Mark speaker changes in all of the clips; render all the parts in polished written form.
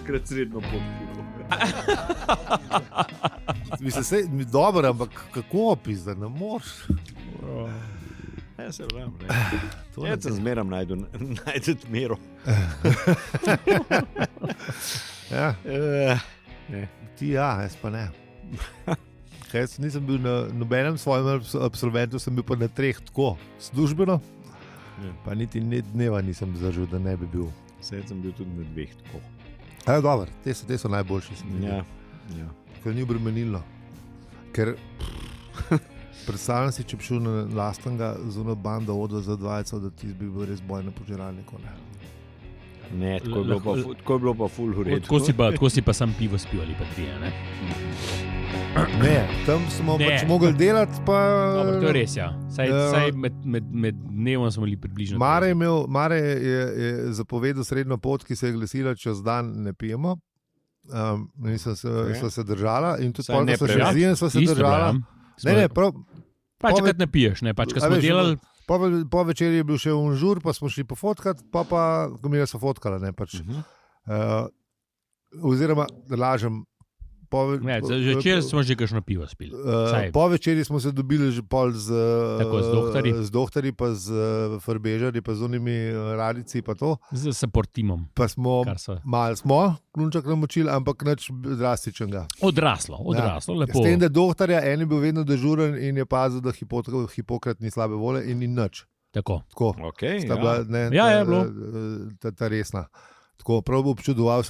Speaker 1: takrat srednjo pot.
Speaker 2: Mislim, dobro, ampak kako pizda, ne moreš.
Speaker 1: Ja, se vram, jaz sem zmeram najdem mero.
Speaker 2: Ja. Ti jaz pa ne. Jaz nisem bil na nobenem svojem absolventu, sem bil pa na 3 tako, službeno. Pa niti dneva nisem zažil, da ne bi bil.
Speaker 1: Sem bil tudi na 2 tako.
Speaker 2: Ja, dobro, te so najboljši.
Speaker 1: Ja.
Speaker 2: Ker ni obremenilno. Ker predstavljam si, če bi šel na lastnega zunaj banda odva za 20, da ti bi bil res boj na požiralniku.
Speaker 1: Ne, tako je bilo pa ful v redu.
Speaker 3: Tako si pa sam pivo spil ali pa 2, ne?
Speaker 2: Ne, tam smo pač mogli delati, pa...
Speaker 3: Dobro, to je res, ja. Saj med dnevom smo bili približno.
Speaker 2: Mare je zapovedal srednjo pot, ki se je glasila, čez dan ne pijemo. Sva se držala in tudi pol, ko so še zime, sva se držala. Ne, prav...
Speaker 3: Pač, kad ne piješ, ne, pač, kad smo delali...
Speaker 2: Po večeri je bil še unžur, pa smo šli pofotkat, pa komila so fotkala, ne, pač. Oziroma, da lažem,
Speaker 3: že včeraj smo že kakšno pivo spili.
Speaker 2: Po večeri smo se dobili že pol z doktorji, pa z farbežarji, pa z onimi radici, pa to.
Speaker 3: Z supportimom.
Speaker 2: Pa smo, malo klunčak namočili, ampak nič drastičnega.
Speaker 3: Odraslo, lepo.
Speaker 2: S tem, da doktorja, en je bil vedno dežuren in je pazil, da Hipokrat ni slabe vole in ni nič.
Speaker 3: Tako.
Speaker 1: Okay,
Speaker 2: sta bila, ne,
Speaker 3: je bilo.
Speaker 2: Ta resna. Tako, prav občudovali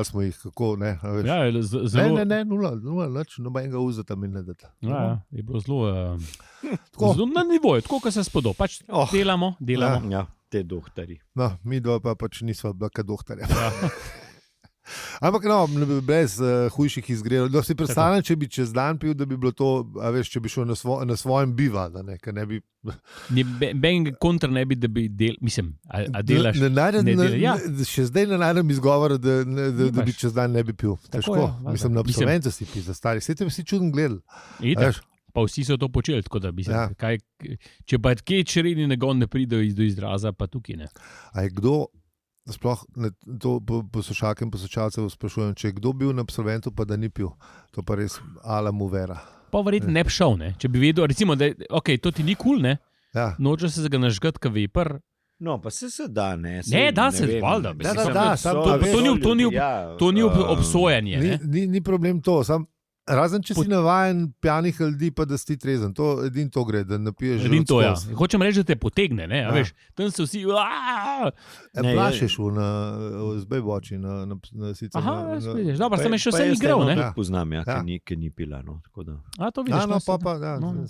Speaker 2: smo jih, kako, ne, veš.
Speaker 3: Ja, zelo...
Speaker 2: Ne, nula, nič, nobenega uzeta mi ne data.
Speaker 3: Ja, je bilo zelo na nivoju, tako, kot se spodo, pač delamo.
Speaker 1: Ja, te doktori.
Speaker 2: No, mi dva pa pač nisva bila kaj doktorja. Ja. Ampak no, brez hujših izgredov. Da si predstavljam, če bi čez dan pil, da bi bilo to, a veš, če bi šel na svojem biva, da ne, ker ne bi...
Speaker 3: Benga kontra ne bi, da bi mislim, a delaš...
Speaker 2: Še zdaj ne najdem izgovora, da bi čez dan ne bi pil. Težko, mislim, na absolventu si pil, za stari. Saj te bi si čudno gledali.
Speaker 3: Pa vsi so to počeli, tako da bi se... Če pa kje čredni nagon ne pride do izraza, pa tukaj ne.
Speaker 2: A je kdo... Sploh to poslušalke in poslušalcev sprašujem, če je kdo bil na absolventu, pa da ni pil. To pa res ala mu vera.
Speaker 3: Pa verjetno ne bi šel, ne? Če bi vedel, recimo, da to ti ni kul, ne?
Speaker 2: Ja.
Speaker 3: Noče se ga nažgat, ka veper.
Speaker 1: No, pa se da, ne?
Speaker 3: Da se valjda. To ni obsojanje.
Speaker 2: Ni problem to, razen če si navajen pijanih ljudi, pa da si trezen. Edin to gre, da napiješ želod skozi.
Speaker 3: Ja. Hočem reči, da te potegne, ne? A veš, tam se vsi...
Speaker 2: Plašeš z bejboči na sicer...
Speaker 3: Aha, spredeš. Dobro, sem še vse igral, ne?
Speaker 1: Poznam, ki ni pila, no.
Speaker 3: A, to vidiš.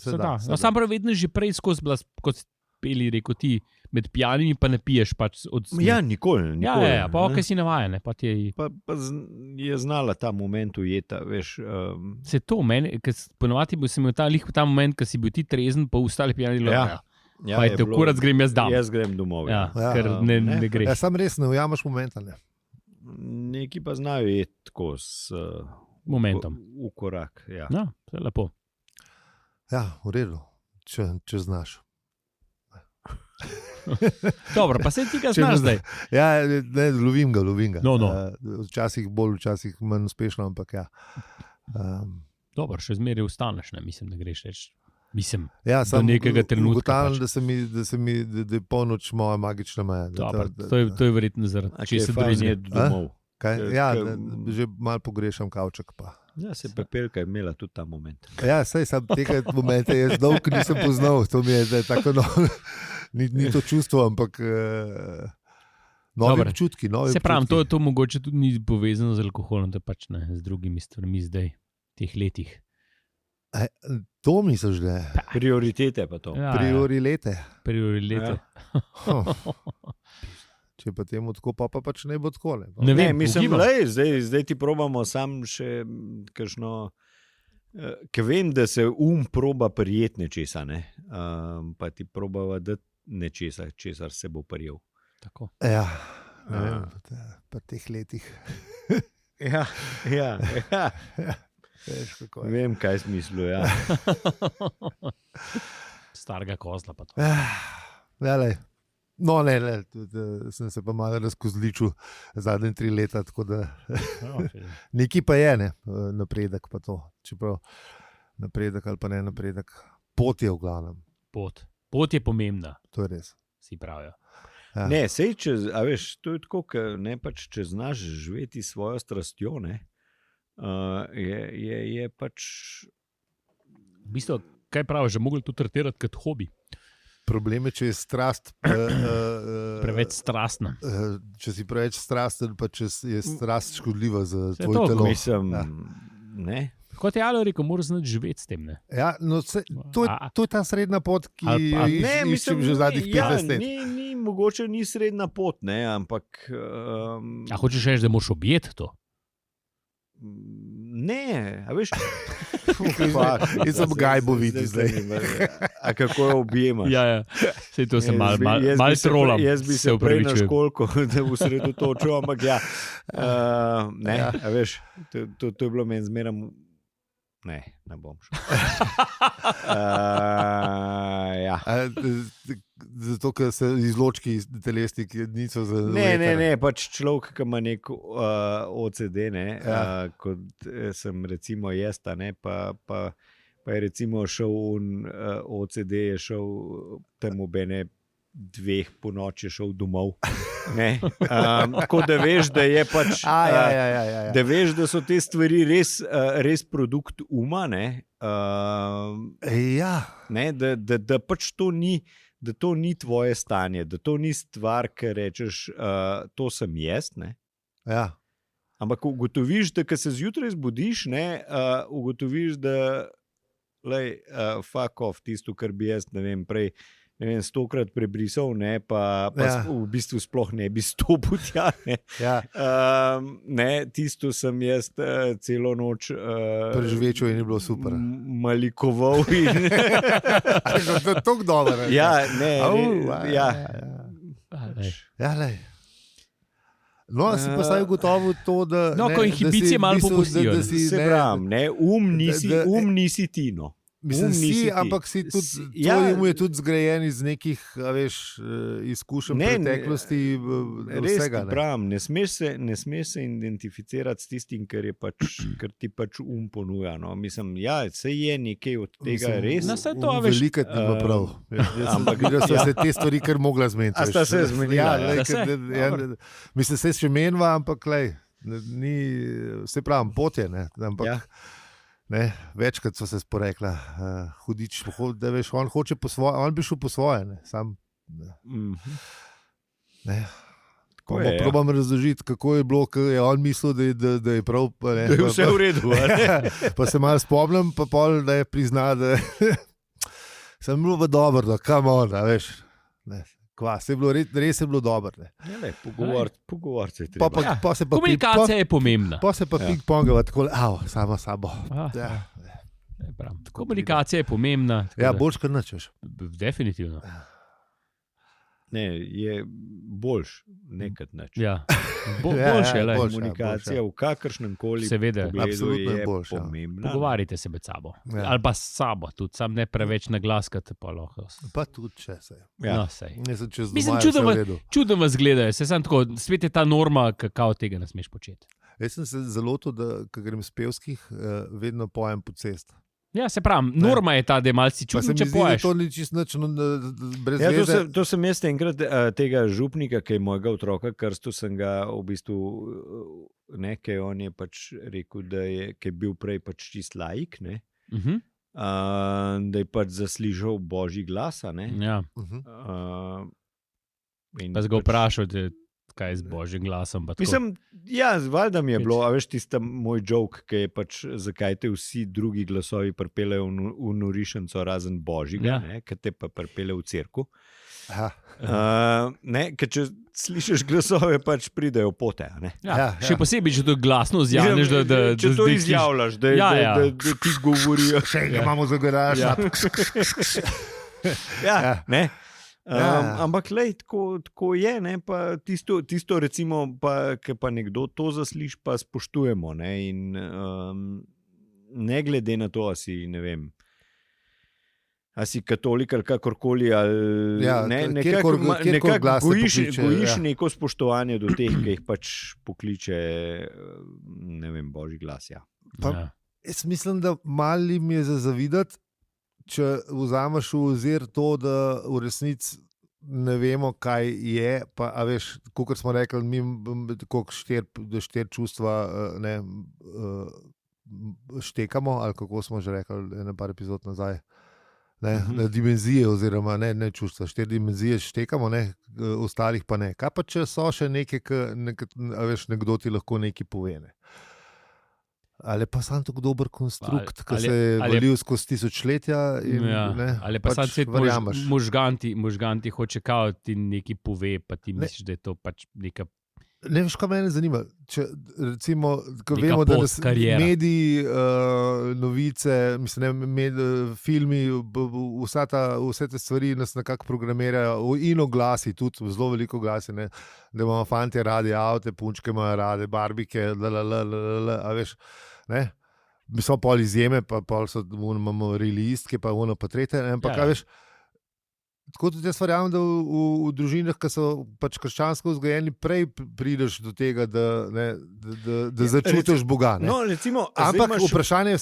Speaker 2: Se da.
Speaker 3: Sam prav vedno že prej skozi bila, kot peli, rekel ti, med pijanimi pa ne piješ pač od...
Speaker 1: Ja, nikoli.
Speaker 3: Ja, pa okaj si navajen, pa ti je...
Speaker 1: Pa je znala ta moment ujeta, veš...
Speaker 3: Se to, meni, ponovati bi se imel ta moment, ko si bil ti trezen, pa ostali pijani lojajo. Ja, pa je te kurac grem jaz dam.
Speaker 1: Jaz grem domov.
Speaker 3: Ja, ker ne greš.
Speaker 2: Ja, sam res ne ujamaš momenta, ne.
Speaker 1: Neki pa znajo jeti tako s...
Speaker 3: momentom.
Speaker 1: V korak, ja.
Speaker 3: Ja, to je lepo.
Speaker 2: Ja, v redu, če znaš.
Speaker 3: Dobro, pa se ti ga znaš zdaj.
Speaker 2: Ja, ne, lovim ga.
Speaker 3: No.
Speaker 2: Včasih bolj, včasih manj uspešno, ampak ja.
Speaker 3: Dobro, še zmeraj ustaneš, ne, mislim, da greš reči. Mislim,
Speaker 2: ja,
Speaker 3: do nekega trenutka.
Speaker 2: Ugotavljam, da je polnoč moja magična meja.
Speaker 3: To je verjetno zaradi česa drugega.
Speaker 1: Domov.
Speaker 2: Ja, že malo pogrešam kavček pa.
Speaker 1: Ja, se Pepelka je imela tudi ta moment.
Speaker 2: Ja, saj sam tega momenta jaz dolgo nisem poznal. To mi je tako ni to čustvo, ampak novi občutki.
Speaker 3: Se pravim, to mogoče tudi ni povezano z alkoholom, to pač ne, z drugimi stvarmi zdaj, teh letih.
Speaker 2: To misliš, da je?
Speaker 1: Prioritete pa to.
Speaker 3: Ja,
Speaker 2: Priorilete.
Speaker 3: Ja.
Speaker 2: Če pa temu tako, pa pač ne bo tako.
Speaker 3: Ne vem,
Speaker 1: mislim, zdaj ti probamo sam še kakšno, ker vem, da se proba prijetne česa, ne? Pa ti probava dati nečesa, česar se bo prijel.
Speaker 3: Tako.
Speaker 2: Ja, ne vem, pa teh letih.
Speaker 1: Ja.
Speaker 2: Veš, kako je.
Speaker 1: Vem, kaj smislu, ja.
Speaker 3: Starega kozla pa to.
Speaker 2: Ja, lej. No, ne, sem se pa malo razkozličil zadnje 3 leta, tako da nekaj pa je, ne, napredek pa to, čeprav napredek ali pa ne napredek, pot je v glavnem.
Speaker 3: Pot je pomembna.
Speaker 2: To je res.
Speaker 3: Si pravijo.
Speaker 1: Ja. Ne, sej, a veš, to je tako, ne, pač, če znaš živeti svojo strastjo, ne, je pač...
Speaker 3: V bistvu, kaj praviš, že mogli to tretirati kot hobi?
Speaker 2: Problem je, če je strast...
Speaker 3: preveč strastna.
Speaker 2: Če si preveč strasten, pa če je strast škodljiva za tvoj telo.
Speaker 1: Mislim, ne.
Speaker 3: Kot je Alo rekel, moraš znati živeti s tem. Ne?
Speaker 2: Ja, no, to je ta srednja pot, ki jo iščem že zadnjih 15 let.
Speaker 1: Mogoče ni srednja pot, ne, ampak...
Speaker 3: A hočeš reči, da moraš objeti to?
Speaker 1: Ne, a veš...
Speaker 2: Jaz sem gajbo videl zdaj.
Speaker 1: A kako je objema?
Speaker 3: Ja, sej to se mal trolam.
Speaker 1: Jaz bi se prej na školko usredotočil, ampak ja. Ne, a veš, to je bilo meni zmeram... Ne bom šel. Ja.
Speaker 2: Zato, ker se izločki iz telesnih niso za...
Speaker 1: Ne, pač človek, ki ima nek OCD, ne, kot sem recimo jaz, ne, pa je recimo šel OCD, je šel temu bene 2 po noči šel domov. Tako da veš, da je pač da veš, da so te stvari res produkt uma, ne? Ne, da pač to ni tvoje stanje, da to ni stvar, ki rečeš, to sem jaz, ne?
Speaker 2: Ja.
Speaker 1: Ampak ugotoviš, da ko se zjutraj zbudiš, ne, ugotoviš, da fuck off, tisto, kar bi jaz, ne vem, prej 100-krat prebrisal, ne, pa v bistvu sploh ne bi stopil tja. Ne.
Speaker 2: Ja.
Speaker 1: Ne, tisto sem jaz celo noč
Speaker 2: preživečil in je bilo super.
Speaker 1: Malikoval.
Speaker 2: To je tako dobro.
Speaker 1: Ja, ne.
Speaker 2: lej. No, si pa saj ugotovil to, da...
Speaker 3: No, ko inhibicije malo popustijo.
Speaker 1: Se pravim, ne, nisi ti, no.
Speaker 2: Mislim, ampak si tudi, to je tudi zgrajen iz nekih, veš, izkušenj preteklosti, vsega.
Speaker 1: Pravim, ne smeš se identificirati s tistim, kar ti pač ponuja. No. Mislim, se je nekaj od tega res.
Speaker 2: Veliko ti bo prav. Ampak da so se te stvari kar mogla zmeniti.
Speaker 1: A sta se zmenila?
Speaker 2: Mislim, se še menva, ampak se pravim, pot je, ne, ampak... Ne, večkrat so se sporekla, hudič, da veš, on hoče po svoje, on bi šel po svoje, ne, sam. Ne. Probam razložiti, kako je bilo, ko je on mislil, da je prav. Ne,
Speaker 1: da je vse v redu.
Speaker 2: Pa se malo spomnim, pa pol, da je prizna, da sem bilo v dobro, kam on, veš. Ne. Res je bilo dobro.
Speaker 1: Pogovor se je treba.
Speaker 3: Komunikacija je pomembna.
Speaker 2: Pa se pa ping-pongava tako, samo sabo.
Speaker 3: Komunikacija je pomembna.
Speaker 2: Ja, boljš, kar načeš.
Speaker 3: Definitivno.
Speaker 1: Ne, je boljš, nekaj neč.
Speaker 3: Ja, boljše je.
Speaker 1: Komunikacija v kakršnem koli pogledu je pomembna.
Speaker 3: Pogovarjajte se med sabo. Ali pa s sabo, tudi sam ne preveč na glas, kad te pa lahko.
Speaker 2: Pa tudi če se.
Speaker 3: No, sej.
Speaker 2: Mislim,
Speaker 3: čudno vas gledajo. Svet je ta norma, kako tega ne smeš početi.
Speaker 2: Jaz sem se zelo to, da ko grem s pevskih, vedno pojem po cest.
Speaker 3: Ja, se pravim, norma je ta, da je malce čudno, če poješ.
Speaker 2: To ni čisto nič brez veze.
Speaker 1: To sem jaz enkrat tega župnika, ki je mojega otroka krstil, sem ga v bistvu nekaj, on je pač rekel, da je bil prej pač čist laik, ne? Da je pač zaslišal božji glas, ne?
Speaker 3: Ja. Pa si ga vprašal, kaj je z božjim glasom.
Speaker 1: Mislim, ja, valjda mi je bilo, a veš, tista moj joke, ki je pač, zakaj te vsi drugi glasovi pripeljejo v norišenco razen božjega, ki te pa pripeljejo v cerku. Ker če slišiš glasove, pač pridejo pote.
Speaker 3: Še posebej, če to glasno zjavneš.
Speaker 1: Če to izjavljaš, da ti govorijo.
Speaker 2: Še ga imamo za garaž.
Speaker 1: Ja, ne. Ampak lej, tako je, ne, pa tisto recimo, ki pa nekdo to zasliš, pa spoštujemo, ne, in ne glede na to, si, ne vem, A si katolik ali kakorkoli, ali
Speaker 2: Ja,
Speaker 1: nekako
Speaker 2: glas te
Speaker 1: gojiš
Speaker 2: pokliče,
Speaker 1: neko spoštovanje do teh, ki jih pač pokliče, ne vem, božji glas. Ja.
Speaker 3: Ja.
Speaker 2: Jaz mislim, da malo jim je za zavidati, če vzameš v ozir to, da v resnici ne vemo, kaj je. Pa, a veš, kot smo rekli, mi štiri čustva štekamo, ali kako smo že rekli, ne par epizod nazaj. Na dimenzije, oziroma ne čustva, 4 dimenzije štekamo, ostalih pa ne. Kaj pa če so še neke, nekdo ti lahko nekaj pove? Ne? Ali pa sam tako dober konstrukt, ki se je valil skozi tisočletja.
Speaker 3: Ali pa pač sam svet možganti hoče kao ti nekaj pove, pa ti misliš, da je to pač neka.
Speaker 2: Ne veš, kaj mene zanima. Če, recimo, ko vemo, da nas mediji, novice, filmi, vse te stvari nas nekako programirajo in oglasi, tudi zelo veliko oglasi, da imamo fantje radi avte, punčke imajo rade, barbike, a veš, ne? Mi smo pol izjeme, pa pol imamo realistke, pa ono pa tretje, ampak a veš, tako tudi jaz verjamem, da v družinah, ki so pač krščansko vzgojeni, prej prideš do tega, da začutiš Boga.
Speaker 1: No, recimo,
Speaker 2: ampak vprašanje je,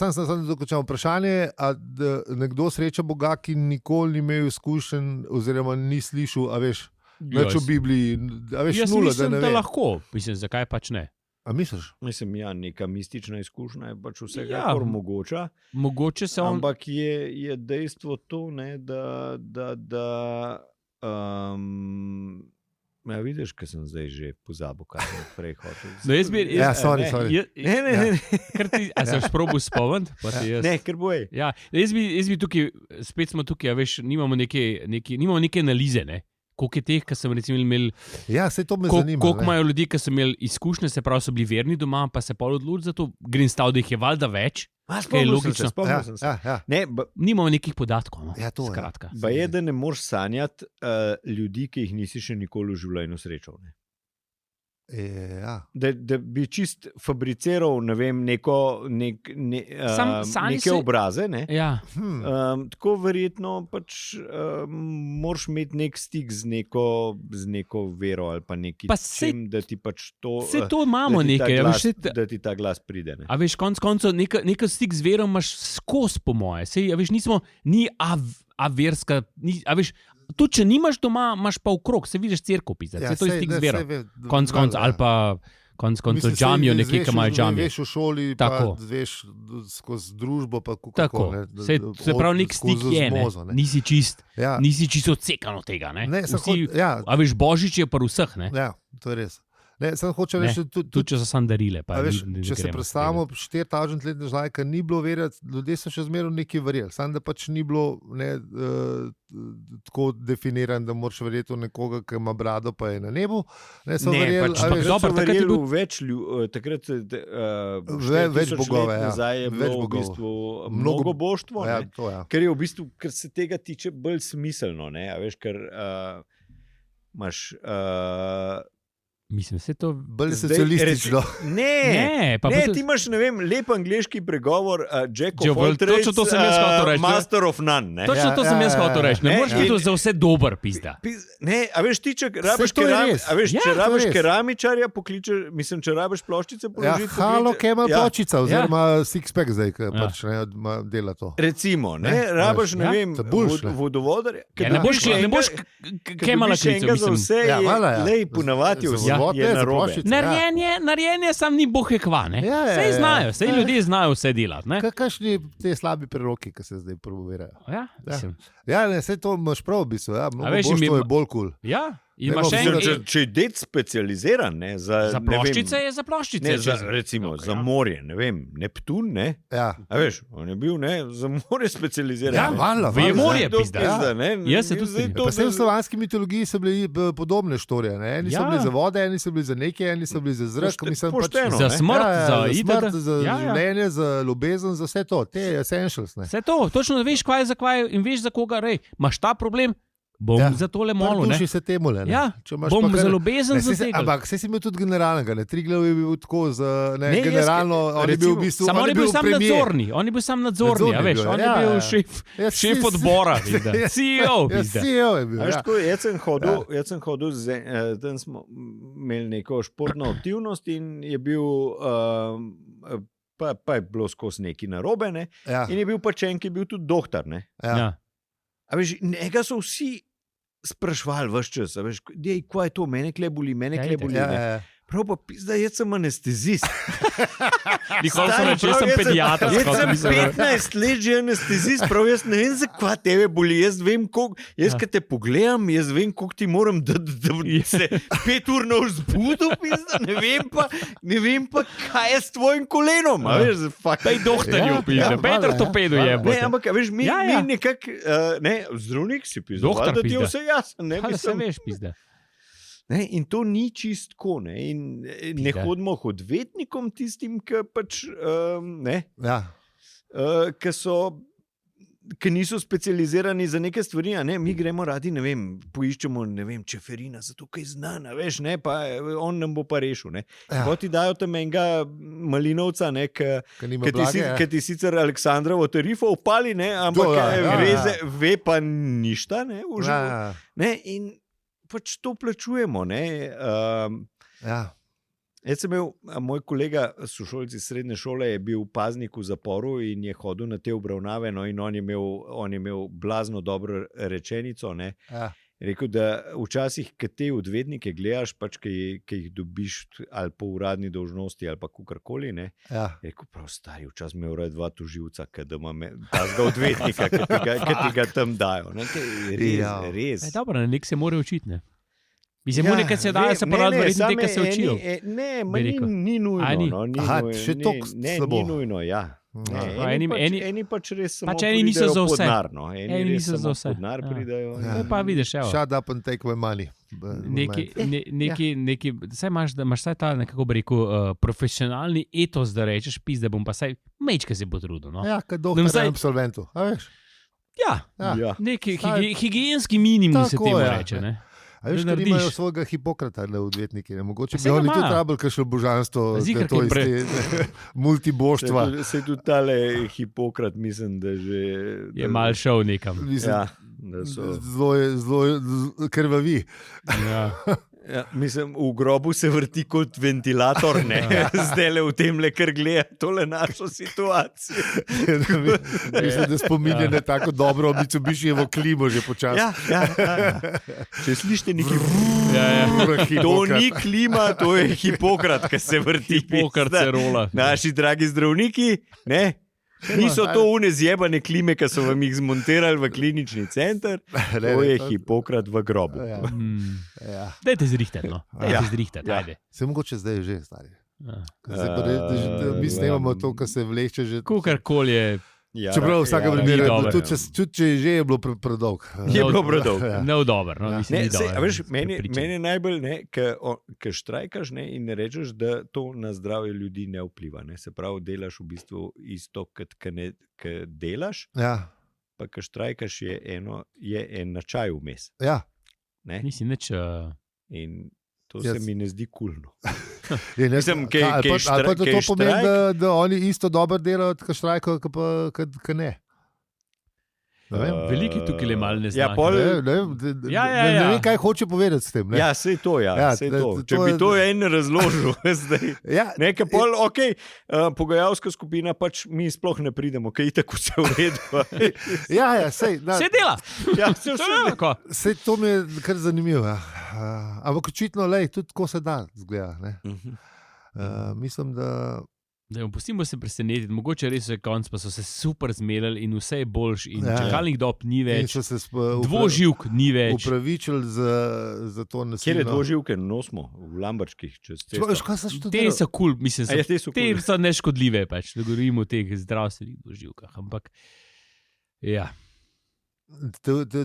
Speaker 2: vprašanje je, da nekdo sreča Boga, ki nikoli ni imel izkušenj oziroma ni slišal, a veš, več o Bibliji, a veš,
Speaker 3: jaz
Speaker 2: nula,
Speaker 3: mislim,
Speaker 2: da ne
Speaker 3: da
Speaker 2: ve.
Speaker 3: lahko. Mislim, zakaj pač ne?
Speaker 2: A misliš?
Speaker 1: Mislim, ja, neka mistična izkušnja je pač vsekakor mogoča.
Speaker 3: Mogoče se on.
Speaker 1: Ampak je dejstvo to, ne, ja, vidiš, kaj sem zdaj že pozabil, kaj sem prej hotel.
Speaker 3: No, jaz bi,
Speaker 2: sorry.
Speaker 1: Ne.
Speaker 3: A sem šprobil spomniti?
Speaker 1: Ne, ker boj.
Speaker 3: Ja, jaz bi tukaj, spet smo tukaj, a veš, nimamo neke analize, ne? Koliko je teh, ki sem recimo imel.
Speaker 2: Ja, se to me zanima.
Speaker 3: Koliko imajo ljudi, ki so imeli izkušnje, se pravi, so bili verni doma, pa se pol odločili za to. Grem stav, da jih je valjda več.
Speaker 1: Spomnil sem se.
Speaker 2: Ja.
Speaker 3: Nimamo nekih podatkov. No?
Speaker 2: Ja, to je.
Speaker 3: Skratka.
Speaker 1: Pa je, da ne moreš sanjati ljudi, ki jih nisi še nikoli v življenju srečal. Ne?
Speaker 2: Ja.
Speaker 1: Da bi čist fabriciral, ne vem, neke obraze. Ne?
Speaker 3: Ja.
Speaker 1: Tako verjetno pač moraš imeti nek stik z neko vero ali pa neki čim, da ti pač to.
Speaker 3: Vse to imamo nekaj.
Speaker 1: Da ti ta glas pride. Ne?
Speaker 3: A veš, konc koncev, nek stik z vero imaš skozi, po moje. Sej, a veš, ni verska, a veš, tudi če nimaš doma, imaš pa okrog, se vidiš cerkev pisati, se to je stik z vero. Konc ali pa džamijo, nekje, ki imajo džamijo.
Speaker 2: Veš v šoli, tako. Pa veš skozi družbo, pa kako.
Speaker 3: Se pravi, nek stik je, nisi čisto odsekan od tega. A veš, Božič je pa vseh. Ne?
Speaker 2: Ja, to je res. Ne, sem hočel reči,
Speaker 3: tudi če so sandarile.
Speaker 2: Če se predstavimo 4000 let nazaj, ker ni bilo verjeti, ljudje so še zmeraj nekaj verjeli. Samo da pač ni bilo tako definiran, da moraš verjeti v nekoga, ki ima brado, pa je na nebu. So
Speaker 1: verjeli v več takrat
Speaker 2: več bogove.
Speaker 1: Nazaj je bilo v bistvu mnogo božstvo. Ker je v bistvu, ker se tega tiče, bolj smiselno. A veš, ker imaš.
Speaker 3: Mislim, se to
Speaker 2: bolj socialistično.
Speaker 1: Ne, ti imaš, ne vem, lep angleški pregovor, Jack of all trades,
Speaker 3: to sem jaz hotel reči.
Speaker 1: Master of none. Ne?
Speaker 3: Točno to sem jaz hotel reči. Ne moreš biti za vse dober, pizda.
Speaker 1: Ne, a veš ti, če rabiš keramičarja, pokličeš, mislim, če rabiš ploščice položiti.
Speaker 2: Halo, kema ploščica, oziroma six-pack zdaj, ki pač dela to.
Speaker 1: Recimo, rabiš, ne vem, vodovodarja.
Speaker 3: Ne boš kema naklical, mislim.
Speaker 1: Lej, ponavati
Speaker 3: Narejenje sam ni bohe kva, ne? Sej znajo, sej ljudje znajo vse delati, ne?
Speaker 2: Kakšni te slabi preroki, ki se zdaj promovirajo?
Speaker 3: Ja,
Speaker 2: ne, sej to imaš prav v bistvu, mnogo boštvo je bolj kul.
Speaker 3: Ja.
Speaker 1: Če je det specializiran, ne,
Speaker 3: za ploščice je za ploščice.
Speaker 1: Recimo, za morje, ne vem, Neptun, ne?
Speaker 2: Ja.
Speaker 1: A veš, on je bil, ne, za morje specializiran.
Speaker 2: Ja, valjda.
Speaker 3: Je morje, pizda.
Speaker 1: Jaz se tudi
Speaker 2: pa vse v slovanski mitologiji so bili podobne štorije, ne? Eni so bili za vode, eni so bili za nekaj, eni so bili za zrak,
Speaker 3: za smrt,
Speaker 2: za življenje, za ljubezen, za vse to, te essentials, ne?
Speaker 3: Vse to, točno veš, kaj je za kaj in veš za koga, imaš ta problem, bom za tole molil.
Speaker 2: Duši se temu le.
Speaker 3: Ja, bom zelo bezen za tega.
Speaker 2: Ampak vse si imel tudi generalnega, ne? Triglav je bil tako generalno, on je bil v bistvu...
Speaker 3: Samo on je bil sam nadzorni, on je bil šef odbora, CEO.
Speaker 2: CEO je bil,
Speaker 1: Jaz sem hodil, tam smo imeli neko športno aktivnost in je bil... Pa je bilo skozi neki narobe, ne? In je bil pač en, ki je bil tudi doktor. A veš, njega so vsi sprašvali vse čas, a veš, kaj je to, mene kle boli. Prav pa pizda, jaz sem anestezist.
Speaker 3: Nikoli sem reči, jaz sem pediater.
Speaker 1: Jaz sem 15 let že anestezist, prav jaz ne vem, zakaj tebe boli. Jaz vem, kad te pogledam, jaz vem, koliko ti moram, da se 5 ur na vzbudu, pizda, ne vem pa, kaj je s tvojim kolenom.
Speaker 3: Pej doktorju, pizda, pej ortopedu je.
Speaker 1: Ne, ampak, veš, mi nekako, zdravnik si pizda, da ti je vse jasno.
Speaker 3: Kaj se veš, pizda?
Speaker 1: Ne, in to ni čistko, ne hodimo k odvetnikom tistim, ki pač ki niso specializirani za neke stvari, mi gremo radi, poiščemo, Čeferina, zato kaj zna, veš, pa on nam bo pa rešil, Ko ti dajo tam enega Malinovca, ki ti sicer Aleksandrovo tarifo opali, ampak ve pa ništa, in pač to plačujemo. Jaz sem imel, moj kolega sošolec iz srednje šole je bil paznik v zaporu in je hodil na te obravnave, in on je imel blazno dobro rečenico. Rekel, da včasih, kad te odvetnike gledaš, pač, ki jih dobiš ali po uradni dolžnosti ali pa kakorkoli, rekel, prav stari, včasih me uraje 2 toživca, kada imam tazga odvetnika, ki ti ga tam dajo. Res.
Speaker 3: Dobro, nek se mora učiti, ne? Mislim, nekaj se daje, se pravi, verjetno nekaj se učijo.
Speaker 1: Ne, ni nujno.
Speaker 2: Še toliko slabo.
Speaker 1: Ni nujno, ja. Eni pač res samo
Speaker 3: eni niso za vse.
Speaker 1: Eni niso za vse. Podnar pridajo.
Speaker 3: Pa vidiš, evo.
Speaker 2: Shut up and take my money.
Speaker 3: Neki, saj imaš saj ta, nekako bi rekel, profesionalni etos, da rečeš, pizda bom pa saj mečka se potrudil.
Speaker 2: Ja, kad doktor je absolventu, a veš?
Speaker 3: Ja, neki higienski minimum se temu reče, ne?
Speaker 2: A veš, ker imajo svojega Hipokrata na odvetniki. Mogoče bi oni tudi rabili kakšno božanstvo, da to iz multiboštva.
Speaker 1: Se tudi tale Hipokrat, mislim, da že...
Speaker 3: Je mal šel nekam.
Speaker 2: Zelo krvavi.
Speaker 1: Mislim, v grobu se vrti kot ventilator, zdaj v tem le, ker gleda tole našo situacijo.
Speaker 2: Mislim, da spominja na tako dobro Mitsubišijevo klimo že počasno.
Speaker 1: Če slišite neki to ni klima, to je Hipokrat, ki se vrti.
Speaker 3: Hipokrat se rola.
Speaker 1: Naši dragi zdravniki, niso to zjebane klime, ki so vam jih zmontirali v klinični center, to je Hipokrat v grobu.
Speaker 3: Dajte zrihtati, ajde.
Speaker 2: Se mogoče zdaj že, stari. Mi snemamo to, kar se vleče že...
Speaker 3: Kukarkoli je...
Speaker 2: Čeprav vsaka primer, tudi če že je bilo predolg.
Speaker 1: Je bilo predolg.
Speaker 3: Ne v dober.
Speaker 1: Meni najbolj, ko štrajkaš in ne rečeš, da to na zdravje ljudi ne vpliva. Se pravi, delaš v bistvu isto, kot delaš, pa ko štrajkaš je en načaj vmes.
Speaker 3: Nisi nič...
Speaker 1: In to se mi ne zdi kulno.
Speaker 2: Ali pa to pomeni, da oni isto dobro delajo, ko štrajkajo, ko ne?
Speaker 3: Veliki tukaj le mal ne znajo.
Speaker 2: Ne vem, kaj hoče povedati s tem.
Speaker 1: Ja, sej to. Če bi to en razložil zdaj. Nekaj pol, pogajalska skupina, pač mi sploh ne pridemo, kaj tako vse v redu.
Speaker 2: Sej
Speaker 3: dela.
Speaker 2: Sej to mi je kar zanimivo. Ampak očitno, tudi tako se da zgleda. Mislim, da...
Speaker 3: Pustimo se presenetiti, mogoče res je konc, pa so se super zmelili in vse je boljš in čakalnih dob ni več, dvoživk ni več.
Speaker 2: Upravičili za to nasilno.
Speaker 1: Kjer je dvoživke? Nosmo, v Lamberčkih.
Speaker 3: Te so cool, mislim, te so neškodljive, pač, da govorimo o teh zdravstvenih dvoživkah, ampak ja.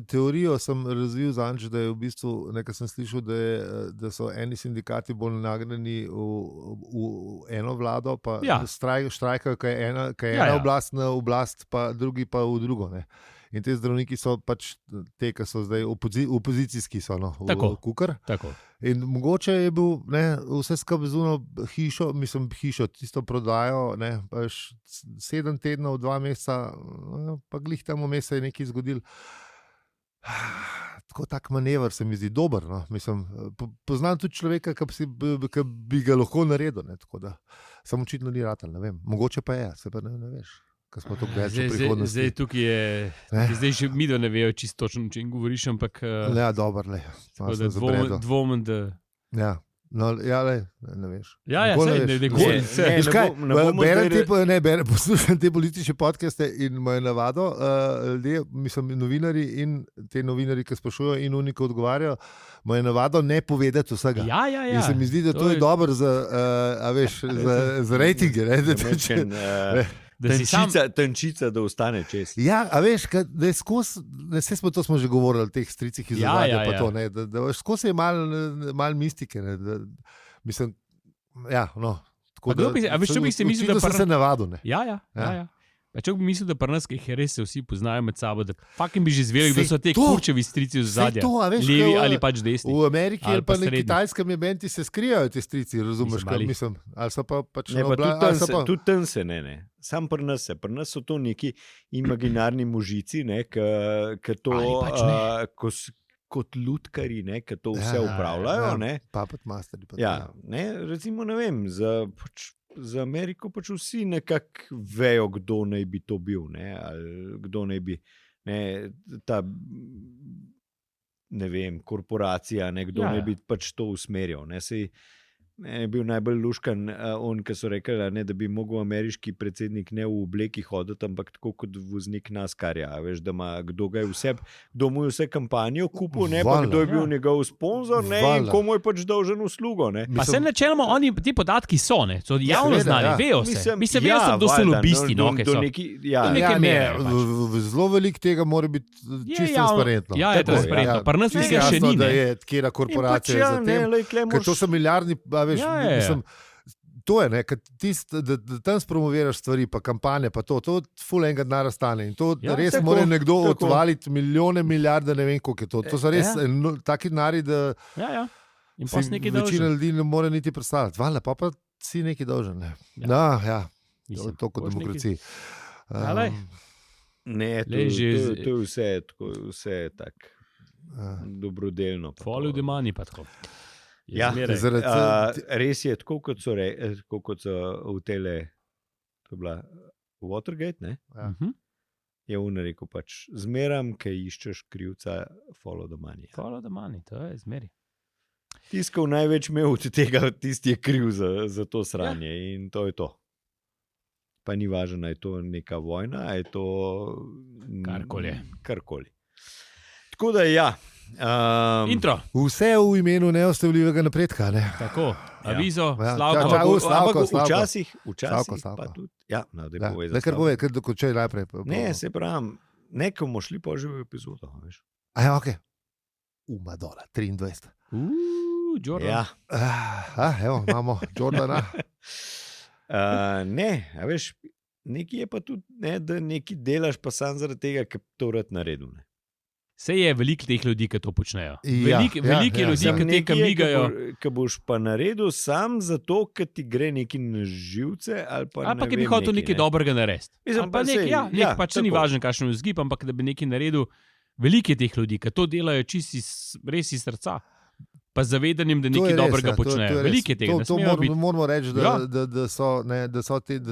Speaker 2: Teorijo sem razvil zanj, da je v bistvu, nekaj sem slišal, da so eni sindikati bolj nagnjeni v eno vlado, pa štrajkajo, kaj je ena oblast na oblast, pa drugi pa v drugo. In te zdravniki so pač te, ki so zdaj opozicijski, so kukar.
Speaker 3: Tako.
Speaker 2: In mogoče je bil vse skupaj zuno hišo, tisto prodajo, pač 7 tednov, 2 meseca, pa glih tam vmes se je nekaj zgodil. Tak manever se mi zdi dober. No. Poznam tudi človeka, ki bi ga lahko naredil. Samo očitno ni ratal, ne vem. Mogoče pa je, se pa ne veš.
Speaker 3: Zdaj tukaj je, zdaj že mi da ne vejo čisto točno, če jim govoriš, ampak
Speaker 2: dobro,
Speaker 3: dvomim, da...
Speaker 2: Ja. No, ne veš. Poslušam te politične podcaste in moje navado, ljudje, novinari in te novinari, ki sprašujejo in oni, ki odgovarjajo, moje navado ne povedati vsega. In se mi zdi, da to je dobro za rejtinge.
Speaker 1: Tančica, da ostane čez.
Speaker 2: Ja, a veš, da je skozi, to smo že govorili o teh stricih iz ozadja, pa to, da skozi je malo mistike. Mislim, tako da...
Speaker 3: A veš, če bi se mislil,
Speaker 2: da se navadil.
Speaker 3: Ja. Če bi mislil, da pri nas, ki res se vsi poznajo med sabo, da fakim bi že zvedeli, da so te kurčevi strici v zadnje. Levi ali pač desni.
Speaker 2: V Ameriki ali pa na Kitajskem je menti se skrijajo te strici, razumeš, kaj mislim. Ali so pa pač
Speaker 1: tudi tam se ne. Sam pri nas so to neki imaginarni možici, ki to kot lutkari, ki to vse upravljajo.
Speaker 2: Puppet masteri.
Speaker 1: Recimo, ne vem, za Ameriko pač vsi nekako vejo, kdo naj bi to bil, ali kdo naj bi ta, ne vem, korporacija, kdo naj bi pač to usmerjal. Je bil najbolj luškan on, ki so rekli, da bi mogel ameriški predsednik ne v obleki hoditi, ampak tako kot voznik NASCAR-ja, veš, da ima kdo mu je vse kampanjo kupil, pa kdo je bil njegov sponzor, in komu je pač dolžen uslugo.
Speaker 3: Pa se načeloma oni, ti podatki so javno znani, vejo se. Mislim, vejo se, kdo so lobisti,
Speaker 2: zelo veliko tega mora biti čisto transparentno.
Speaker 3: Ja, je transparentno. Pri nas tega še ni.
Speaker 2: Da je kjera korporacija za tem, ker to so milijardni. Veš, mislim, to je, da tam spromoviraš stvari, pa kampanje, pa to ful enega denarja stane. In to res mora nekdo odvaliti milijone, milijarde, ne vem, koliko je to. To so res taki denarji, da si večina ljudi ne more niti predstavljati. Valjda, pa si nekaj dolžen. To je to kot demokraciji.
Speaker 1: To je vse tako dobrodelno.
Speaker 3: Follow the money pa tako.
Speaker 1: Res je, tako kot so v tele, to je bila Watergate, je on rekel pač, zmeram, kaj iščeš krivca, follow the money.
Speaker 3: Follow the money, to je zmeri.
Speaker 1: Tiskal največ imel od tega, tisti je kriv za to sranje in to je to. Pa ni važno, je to neka vojna, je to karkoli. Tako da
Speaker 3: intro.
Speaker 2: Vse v imenu neustavljivega napredka.
Speaker 3: Tako, avizo, Slavko.
Speaker 1: Včasih pa tudi.
Speaker 2: Kar pove, če je najprej.
Speaker 1: Ne, se pravim, nekaj bomo šli pa že v epizodo.
Speaker 2: Ok. Madonna, 23.
Speaker 3: Jordan.
Speaker 2: Evo, imamo Jordana.
Speaker 1: Ne, a veš, nekaj je pa tudi, da nekaj delaš pa sam zaradi tega, ker to rad naredil.
Speaker 3: Sej je veliko teh ljudi, ki to počnejo. Veliko je ljudi, ki te kamigajo.
Speaker 1: Ki boš pa naredil sam zato, ker ti gre neki na živce. Ali pa
Speaker 3: ki bi hotel nekaj dobrega narediti. Pač se ni važno, kakšen je vzgib, ampak da bi nekaj naredil. Veliko je teh ljudi, ki to delajo čisto res iz srca. Pa z zavedanjem, da nekaj dobrega počnejo. Veliko je tega.
Speaker 2: To moramo reči, da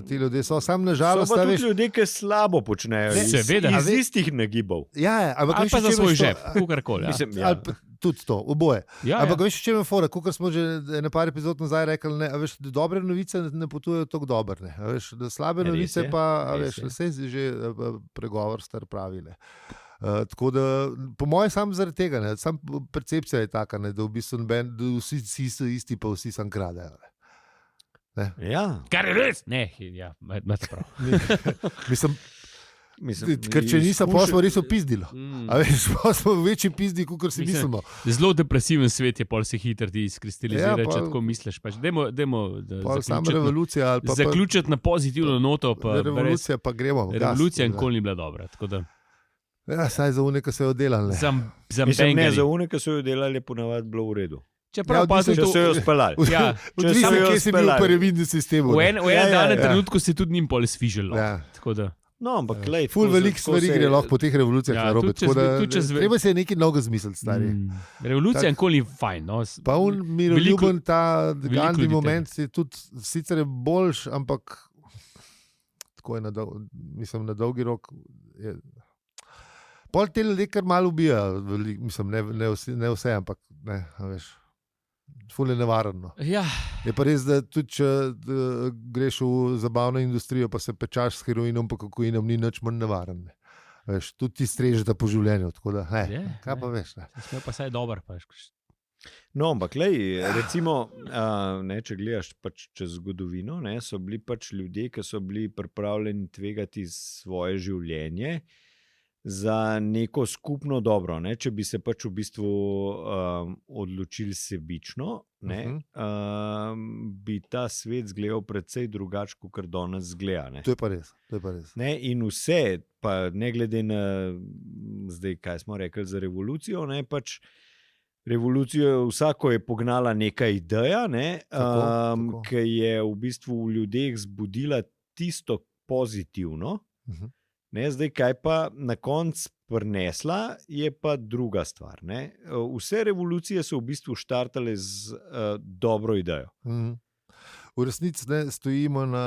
Speaker 2: ti ljudje so. Sam nažalost.
Speaker 1: So pa tudi ljudje, ki slabo počnejo. Iz istih nagibov.
Speaker 3: Ali pa za svoj žep, kakorkoli.
Speaker 2: Tudi to, oboje. Ampak veš, če me fora, kot smo že na par epizod nazaj rekli, dobre novice ne potujejo tako dobre. Slabe novice pa, vse je že pregovor star pravi. Tako da, po mojem, sam zaradi tega, sam percepcija je taka, da v bistvu vsi so isti, pa vsi sam kradejo.
Speaker 3: Kar je res? Ne, imate prav.
Speaker 2: Mislim, ker če nisem, pa smo res opizdilo. A veš, pa smo v večji pizdi, kot si mislimo.
Speaker 3: Zelo depresiven svet je, pol se hitro ti izkristalizira, če tako misliš. Dajmo zaključiti na pozitivno noto.
Speaker 2: Revolucija pa gremo.
Speaker 3: Revolucija nikoli ni bila dobra, tako da...
Speaker 2: Ja, saj za unike se je oddelali.
Speaker 1: Mislim, ne, za unike so jo delali, ponavadi bilo v redu.
Speaker 3: Čeprav pa
Speaker 1: Če so jo speljali.
Speaker 3: Ja,
Speaker 2: Odvisno, kje si bil v prvem sistemu.
Speaker 3: v enem danem trenutku se tudi njim pol sfižilo.
Speaker 2: Ja.
Speaker 1: No, ampak lej.
Speaker 2: Ful veliko stvari gre lahko po teh revolucijah narobe. Treba se je nekaj novega zmisliti, stari.
Speaker 3: Revolucija je nikoli fajn. No.
Speaker 2: Pa miroljuben ta Gandhi moment je tudi sicer je boljš, ampak tako je mislim, na dolgi rok je... Pol te ljudje kar malo ubija, mislim, ne vse, ampak ne, veš. Ful je nevarno.
Speaker 3: Ja.
Speaker 2: Je pa res, da tudi če greš v zabavno industrijo, pa se pečaš s heroinom, pa kokainom, ni nič manj nevaren. Veš, tudi ti strežete po življenju, tako da, kaj pa veš.
Speaker 3: Sme pa saj dober.
Speaker 1: No, ampak lej, recimo, če gledaš pač čez zgodovino, so bili pač ljudje, ki so bili pripravljeni tvegati svoje življenje za neko skupno dobro, če bi se pač v bistvu odločili sebično, bi ta svet izgledal precej drugače, kot danes izgleda.
Speaker 2: To je pa res.
Speaker 1: In vse, pa ne glede na zdaj, kaj smo rekli za revolucijo, pač revolucijo vsako je pognala neka ideja, tako. Ki je v bistvu v ljudeh zbudila tisto pozitivno, zdaj, kaj pa na koncu prinesla, je pa druga stvar. Vse revolucije so v bistvu štartale z dobro idejo.
Speaker 2: V resnici stojimo na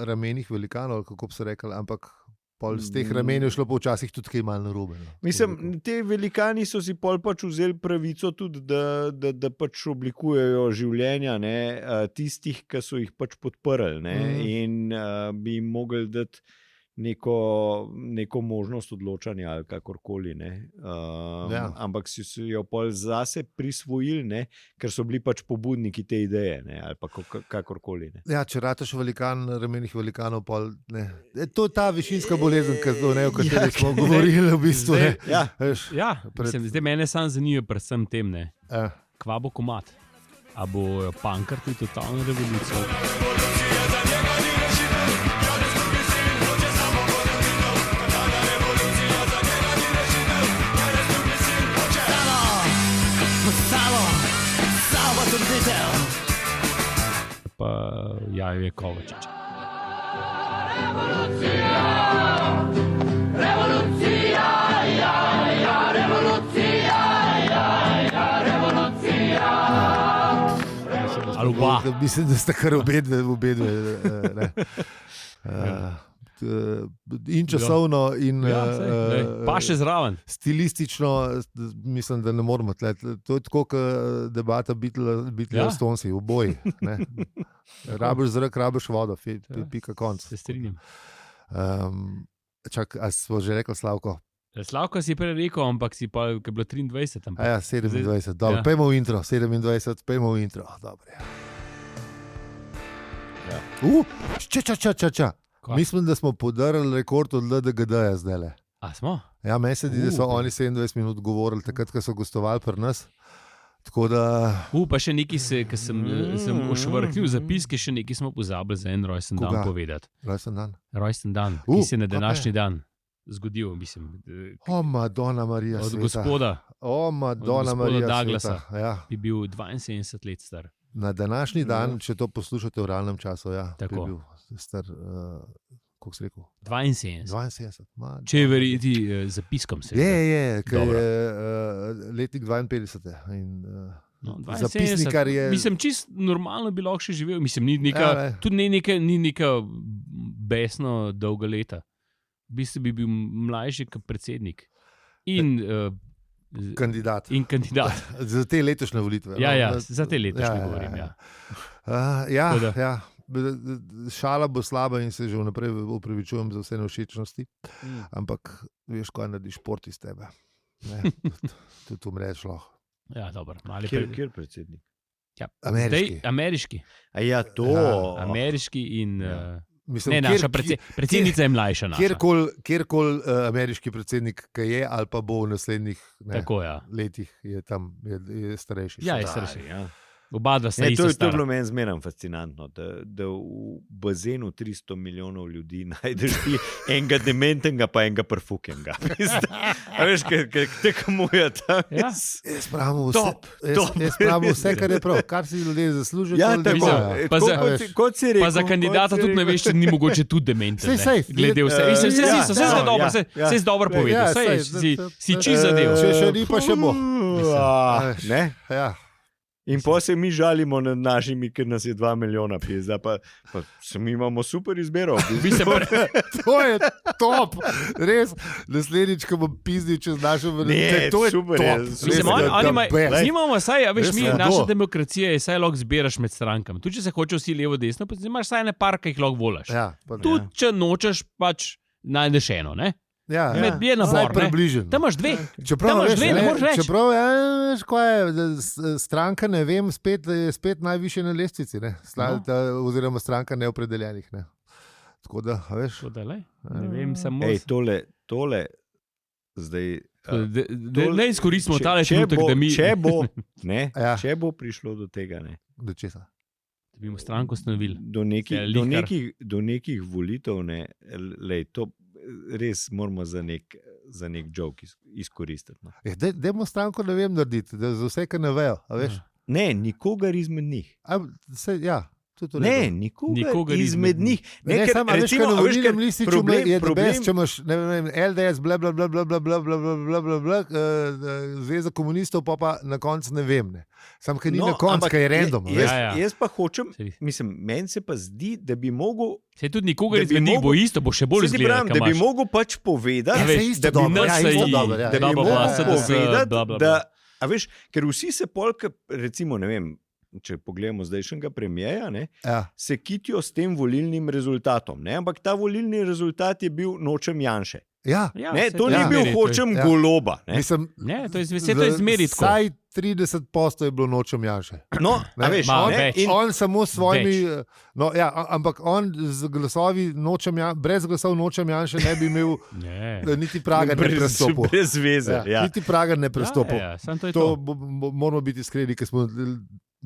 Speaker 2: ramenih velikanov, kako bi se rekli, ampak pol z teh ramen je šlo pa včasih tudi kaj malo narobe.
Speaker 1: Mislim, te velikani so si pol pač vzeli pravico tudi, da pač oblikujejo življenja tistih, ki so jih pač podprli in bi jim mogli dati neko možnost odločanja ali kakorkoli. Ampak si jo pol zase prisvojili, ker so bili pač pobudniki te ideje ali pa kakorkoli.
Speaker 2: Ja, če rataš velikan, ramenih velikanov, pol, to je ta višinska bolezen, o kateri smo govorili v bistvu.
Speaker 3: Zdaj mene sam zanima predvsem tem, kva bo komat. A bo Pankrti totalno revolucijo? Pa Jaje Kovačič.
Speaker 4: Revolucija,
Speaker 2: Mislim, da sta kar obedve. In časovno, in
Speaker 3: pa še zraven.
Speaker 2: Stilistično, mislim, da ne moramo. To je tako, kot debata Beatles-Stonesi, oboji. Rabiš zrak, rabiš vodo, pika konc.
Speaker 3: Se strinjam.
Speaker 2: A smo že rekli Slavko?
Speaker 3: Slavko si prej rekel, ampak si pa, ki je bilo 23. Ampak.
Speaker 2: Ja, 27. Dobro, pejmo v intro. 27, pejmo v intro. Dobro. Ča. Mislim, da smo podarili rekord od LDGD-ja zdaj.
Speaker 3: A smo?
Speaker 2: Ja, meni se zdi, da so oni 27 minut govorili, takrat, ko so gostovali pri nas. Tako da...
Speaker 3: Pa še nekaj, ki sem ošvrknil zapiske, še nekaj smo pozabili za en rojsten dan povedati. Rojsten dan, ki se je na današnji dan zgodil, mislim.
Speaker 2: O, Madonna Marija
Speaker 3: od
Speaker 2: sveta.
Speaker 3: Gospoda.
Speaker 2: O, Madonna Marija
Speaker 3: Douglasa,
Speaker 2: sveta. Ja.
Speaker 3: Bi bil 72 let star.
Speaker 2: Na današnji dan, če to poslušate v realnem času,
Speaker 3: tako.
Speaker 2: Bi bil star, kako si rekel?
Speaker 3: 72. Če je verjeti zapiskom se.
Speaker 2: Je, ker je letnik 52. In, zapisnikar je...
Speaker 3: Mislim, čist normalno bi lahko še živel. Mislim, tudi ni neka besno dolga leta. V bistvu bi bil mlajši kot predsednik. In...
Speaker 2: Kandidat. Za te letošnje volitve.
Speaker 3: Za te letošnje govorim.
Speaker 2: Ja. Šala bo slaba in se že vnaprej opravičujem za vse nevšečnosti, ampak veš, kaj naredi šport iz tebe. Tudi umreš lahko.
Speaker 3: Ja, dobro.
Speaker 1: Kjer predsednik?
Speaker 3: Ja.
Speaker 2: Ameriški.
Speaker 3: Ameriški in...
Speaker 2: Mislim,
Speaker 3: naša predsednica je mlajša.
Speaker 2: Kjerkoli ameriški predsednik, ki je ali pa bo v naslednjih letih, je tam je starejši.
Speaker 3: Ja, je starejši. Oba dva sta isto
Speaker 1: To je
Speaker 3: stara.
Speaker 1: bilo meni zmeraj fascinantno, da v bazenu 300 milijonov ljudi najdeš ti enega dementnega, pa enega prfukenga. Veš, kaj tekmuje tam.
Speaker 3: Ja.
Speaker 2: Jaz pravim
Speaker 1: Top.
Speaker 2: vse, kar je prav, kar si ljudje zaslužijo.
Speaker 1: Ja,
Speaker 2: to
Speaker 1: tako.
Speaker 2: ljudje
Speaker 3: Mislim,
Speaker 2: imajo.
Speaker 3: pa za-
Speaker 1: Kot si rekel.
Speaker 3: Pa za kandidata tudi ne veš, če ni mogoče tudi dementen.
Speaker 2: Sej,
Speaker 3: Glede vse. Vse je dobro, vse je dobro povedal. Si čist zadev.
Speaker 2: Še ni, pa še bo.
Speaker 1: Ne?
Speaker 2: Ja.
Speaker 1: In pa se mi žalimo nad našimi, ker nas je 2 milijona pizda, pa mi imamo super izbiro.
Speaker 2: To je top, res. Naslednjič, ko bom pizdil čez našo
Speaker 1: Ne,
Speaker 2: to je
Speaker 1: super
Speaker 2: top.
Speaker 1: je,
Speaker 2: Res
Speaker 3: Mislim,
Speaker 2: je the
Speaker 3: oni
Speaker 2: best.
Speaker 3: imamo vsaj, a veš,
Speaker 2: Res
Speaker 3: mi,
Speaker 2: je,
Speaker 3: naša
Speaker 2: to.
Speaker 3: demokracija je, saj lahko zbiraš med strankami. Tudi če se hoče vsi levo, desno, pa imaš vsaj ne par, ki jih lahko volaš.
Speaker 2: Ja, pa ne.
Speaker 3: Tudi če nočeš, pač najdeš eno. Ne?
Speaker 2: Ja,
Speaker 3: Med je nabor,
Speaker 2: vsaj
Speaker 3: ne.
Speaker 2: približen.
Speaker 3: Tam imaš dve.
Speaker 2: Čeprav,
Speaker 3: Tam imaš
Speaker 2: veš,
Speaker 3: dve, ne moreš več.
Speaker 2: Čeprav, veš, kaj je, stranka, ne vem, spet najviše na lestvici, ne? Oziroma stranka neopredeljenih. Ne? Tako da, veš.
Speaker 3: Tako da, ne vem, samo.
Speaker 1: Ej, tole zdaj.
Speaker 3: Ne izkoristimo tale trenutek, da mi.
Speaker 2: Ja.
Speaker 1: Če bo prišlo do tega, ne,
Speaker 2: Do česa?
Speaker 3: Da bi mu stranko ustanovili.
Speaker 1: do nekih volitev, ne, lej, to res moramo za nek joke izkoristiti. No.
Speaker 2: Dajmo stranko, ne vem, narediti, da za vse, kar ne vejo. A veš?
Speaker 1: Ne, nikogar izmed njih.
Speaker 2: Ja, tudi to
Speaker 1: Ne,
Speaker 2: rekel.
Speaker 1: nikogar izmed njih.
Speaker 2: Ne,
Speaker 1: ker,
Speaker 2: samo, a veš,
Speaker 1: recimo,
Speaker 2: kaj na
Speaker 1: a veš,
Speaker 2: volilnem
Speaker 1: ker
Speaker 2: lističu
Speaker 1: problem-
Speaker 2: je
Speaker 1: problem-
Speaker 2: best, če imaš, ne vem, LDS, bla, bla, bla, bla, bla, bla, bla, bla, bla, bla, bla, Zveza komunistov, pa na koncu ne vem. Ne. Sam, ker ni na koncu,
Speaker 1: ampak
Speaker 2: ker je random.
Speaker 1: Jaz,
Speaker 3: Ja, ja.
Speaker 1: jaz pa hočem,
Speaker 3: Sej.
Speaker 1: mislim, meni se pa zdi, da bi mogel.
Speaker 3: Se tudi nikogar
Speaker 1: Da bi
Speaker 3: izmed njih bo
Speaker 1: mogel-
Speaker 3: isto, bo še bolj
Speaker 1: Saj ti
Speaker 3: izgledal.
Speaker 1: pravim, da bi mogel pač povedati,
Speaker 3: Ja, veš,
Speaker 2: saj isto
Speaker 1: da bi
Speaker 2: dobro,
Speaker 3: nas
Speaker 2: ja, isto
Speaker 3: i-
Speaker 2: dobro, ja.
Speaker 1: da bi
Speaker 3: bla, bla,
Speaker 1: mogel
Speaker 3: bla, SDS,
Speaker 1: povedati,
Speaker 3: bla, bla, bla.
Speaker 1: da, a veš, ker vsi se polk, recimo, ne vem, če pogledamo zdajšnjega premijeja, ne,
Speaker 2: Ja.
Speaker 1: se kitijo s tem volilnim rezultatom. Ne, ampak ta volilni rezultat je bil nočem Janše.
Speaker 2: Ja.
Speaker 3: Ja,
Speaker 1: Ne,
Speaker 3: saj
Speaker 1: to ni
Speaker 2: ja.
Speaker 1: bil
Speaker 3: zmeri, to je-
Speaker 1: hočem
Speaker 2: ja.
Speaker 1: Goloba. Ne.
Speaker 2: Mislim,
Speaker 3: Ne, to je zmeri tako.
Speaker 2: Vsaj 30% je bilo nočem Janše.
Speaker 1: No, a veš,
Speaker 3: Ma,
Speaker 1: ne,
Speaker 3: več.
Speaker 1: in,
Speaker 2: On samo s svojimi, no, ja, ampak on z glasovi brez glasov nočem Janše ne bi imel
Speaker 3: Ne.
Speaker 2: niti praga ne prestopil.
Speaker 1: brez veze.
Speaker 2: Ja,
Speaker 1: Ja.
Speaker 2: Niti praga ne prestopil.
Speaker 3: Ja, samo to je
Speaker 2: To
Speaker 3: to.
Speaker 2: moramo biti iskreni, ker smo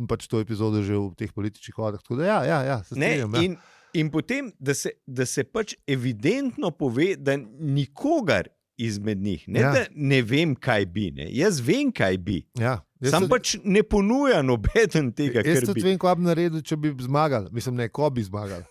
Speaker 2: pač to epizodo že v teh političnih vodah. Tako da ja, se
Speaker 1: Ne,
Speaker 2: strinjam. Ja.
Speaker 1: in potem, da se pač evidentno pove, da nikogar izmed njih, ne,
Speaker 2: Ja.
Speaker 1: da ne vem, kaj bi. Ne. Jaz vem, kaj bi.
Speaker 2: Ja. Jaz
Speaker 1: Sam
Speaker 2: tudi-
Speaker 1: pač ne ponuja nobeden tega,
Speaker 2: Jaz
Speaker 1: kar
Speaker 2: tudi
Speaker 1: bi.
Speaker 2: vem, kaj bi naredil, če bi zmagal. Mislim, ne, ko bi zmagal.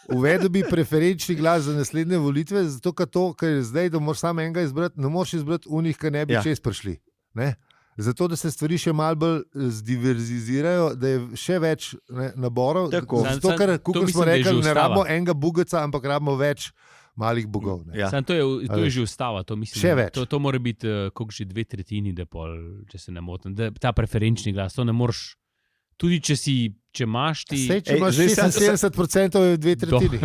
Speaker 2: Uvedel bi preferenčni glas za naslednje volitve, zato ker je zdaj, da moraš samo enega izbrati, ne moreš izbrati unih, ki ne bi
Speaker 1: Ja.
Speaker 2: čez prišli. Ne? Zato, da se stvari še malo bolj zdiverzizirajo, da je še več naborov.
Speaker 1: Tako.
Speaker 2: Zato, ker,
Speaker 3: To
Speaker 2: kot
Speaker 3: mislim,
Speaker 2: smo
Speaker 3: da je že
Speaker 2: rekli, ne
Speaker 3: ustava.
Speaker 2: rabimo enega bugeca, ampak rabimo več malih bogov. Ne?
Speaker 1: Ja.
Speaker 3: Sam to je
Speaker 2: veš.
Speaker 3: že ustava, to mislim.
Speaker 2: Še več.
Speaker 3: To mora biti, koliko že 2/3, da pol, če se ne motim. Da, ta preferenčni glas, to ne moreš. Tudi če imaš ti.
Speaker 2: Sej, če
Speaker 1: Ej,
Speaker 2: imaš
Speaker 1: zdaj sam-
Speaker 2: 76%, je 2/3.